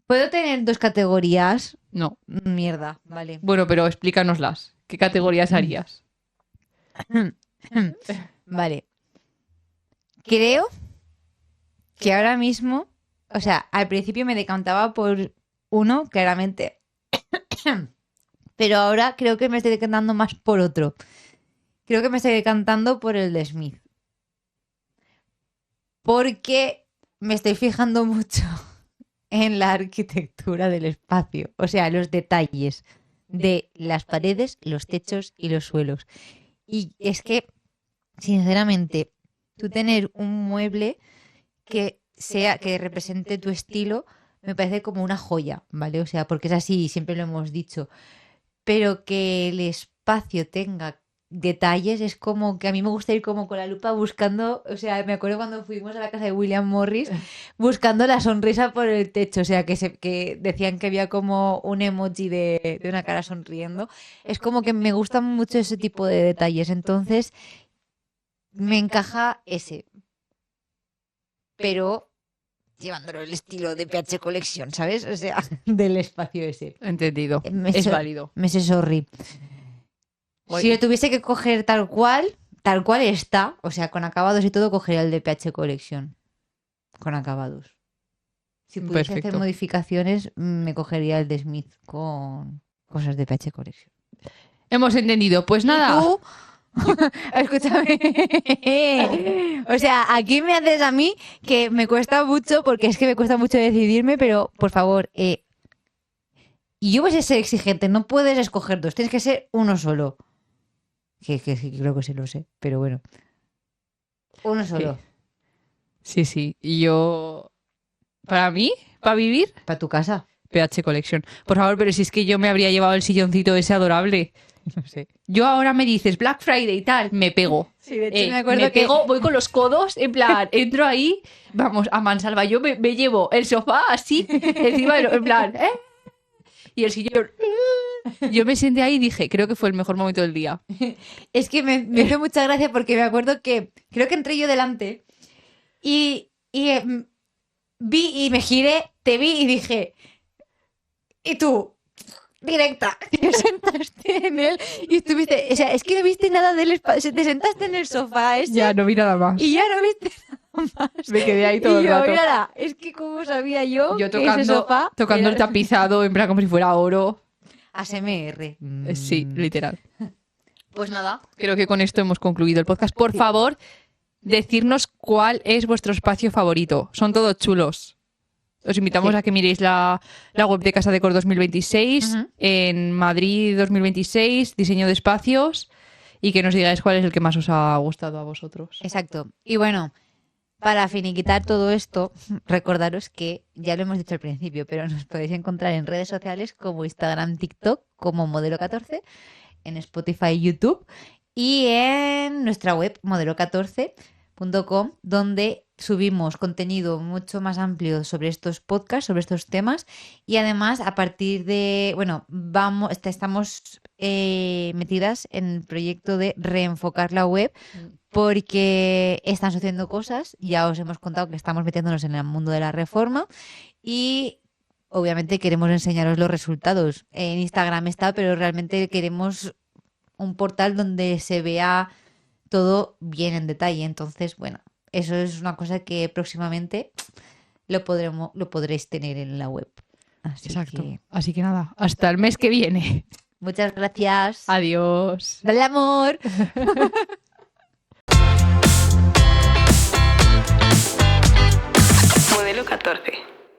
¿Puedo tener 2 categorías? No. Mierda, vale. Bueno, pero explícanoslas. ¿Qué categorías harías? Vale. Creo que ahora mismo, o sea, al principio me decantaba por uno, claramente. Pero ahora creo que me estoy decantando más por otro. Creo que me estoy decantando por el de Smith. Porque me estoy fijando mucho en la arquitectura del espacio. O sea, los detalles de las paredes, los techos y los suelos. Y es que, sinceramente, tú tener un mueble que represente tu estilo me parece como una joya, ¿vale? O sea, porque es así, siempre lo hemos dicho. Pero que el espacio tenga detalles es como que a mí me gusta ir como con la lupa buscando, o sea, me acuerdo cuando fuimos a la casa de William Morris buscando la sonrisa por el techo, o sea, que decían que había como un emoji de una cara sonriendo. Es como que me gustan mucho ese tipo de detalles, entonces me encaja ese. Pero llevándolo el estilo de PH Collection, ¿sabes? O sea, del espacio ese. Entendido. Me Es so- válido. Me sé sorry. Guay. Si lo tuviese que coger tal cual está, o sea, con acabados y todo, cogería el de PH Collection. Con acabados. Si pudiese hacer Perfecto. modificaciones, me cogería el de Smith con cosas de PH Collection. Hemos entendido. Pues nada. ¿Y tú? Escúchame. O sea, aquí me haces a mí que me cuesta mucho, porque es que me cuesta mucho decidirme, pero por favor, y yo voy a ser exigente, no puedes escoger dos, tienes que ser uno solo. Que creo que sí lo sé, pero bueno. Uno solo. Sí. Y yo... Para mí, para vivir, Para tu casa. PH Collection. Por favor, pero si es que yo me habría llevado el silloncito ese adorable. No sé. Yo ahora me dices Black Friday y tal, me pego. Sí, de hecho me acuerdo me que... pego, voy con los codos, en plan, entro ahí, vamos, a mansalva. Yo me llevo el sofá así, encima, en plan, ¿eh? Y el sillón. Yo me senté ahí y dije, creo que fue el mejor momento del día. Es que me hizo mucha gracia porque me acuerdo que creo que entré yo delante y vi y me giré, te vi y dije, ¿y tú? Directa, te sentaste en él y estuviste, o sea, es que no viste nada del espacio, te sentaste en el sofá ese Ya no vi nada más. y ya no viste nada más. Me quedé ahí todo Y el yo, rato. mírala, es que como sabía yo, Yo que ese sofá tocando el era tapizado, en plan como si fuera oro. ASMR. Sí, literal. Pues nada. Creo que con esto hemos concluido el podcast. Por favor, decirnos cuál es vuestro espacio favorito. Son todos chulos. Os invitamos Sí. a que miréis la web de Casa Decor 2026, Ujú. en Madrid 2026, diseño de espacios, y que nos digáis cuál es el que más os ha gustado a vosotros. Exacto. Y bueno, para finiquitar todo esto, recordaros que ya lo hemos dicho al principio, pero nos podéis encontrar en redes sociales como Instagram, TikTok, como Modelo 14, en Spotify, YouTube y en nuestra web modelo14.com, donde subimos contenido mucho más amplio sobre estos podcasts, sobre estos temas, y además a partir de, bueno, estamos metidas en el proyecto de reenfocar la web porque están sucediendo cosas. Ya os hemos contado que estamos metiéndonos en el mundo de la reforma y obviamente queremos enseñaros los resultados. En Instagram está, pero realmente queremos un portal donde se vea todo bien en detalle. Entonces, bueno, eso es una cosa que próximamente lo podréis tener en la web. Así Exacto. que Así que nada, hasta el mes que viene. muchas gracias. Adiós. Dale amor.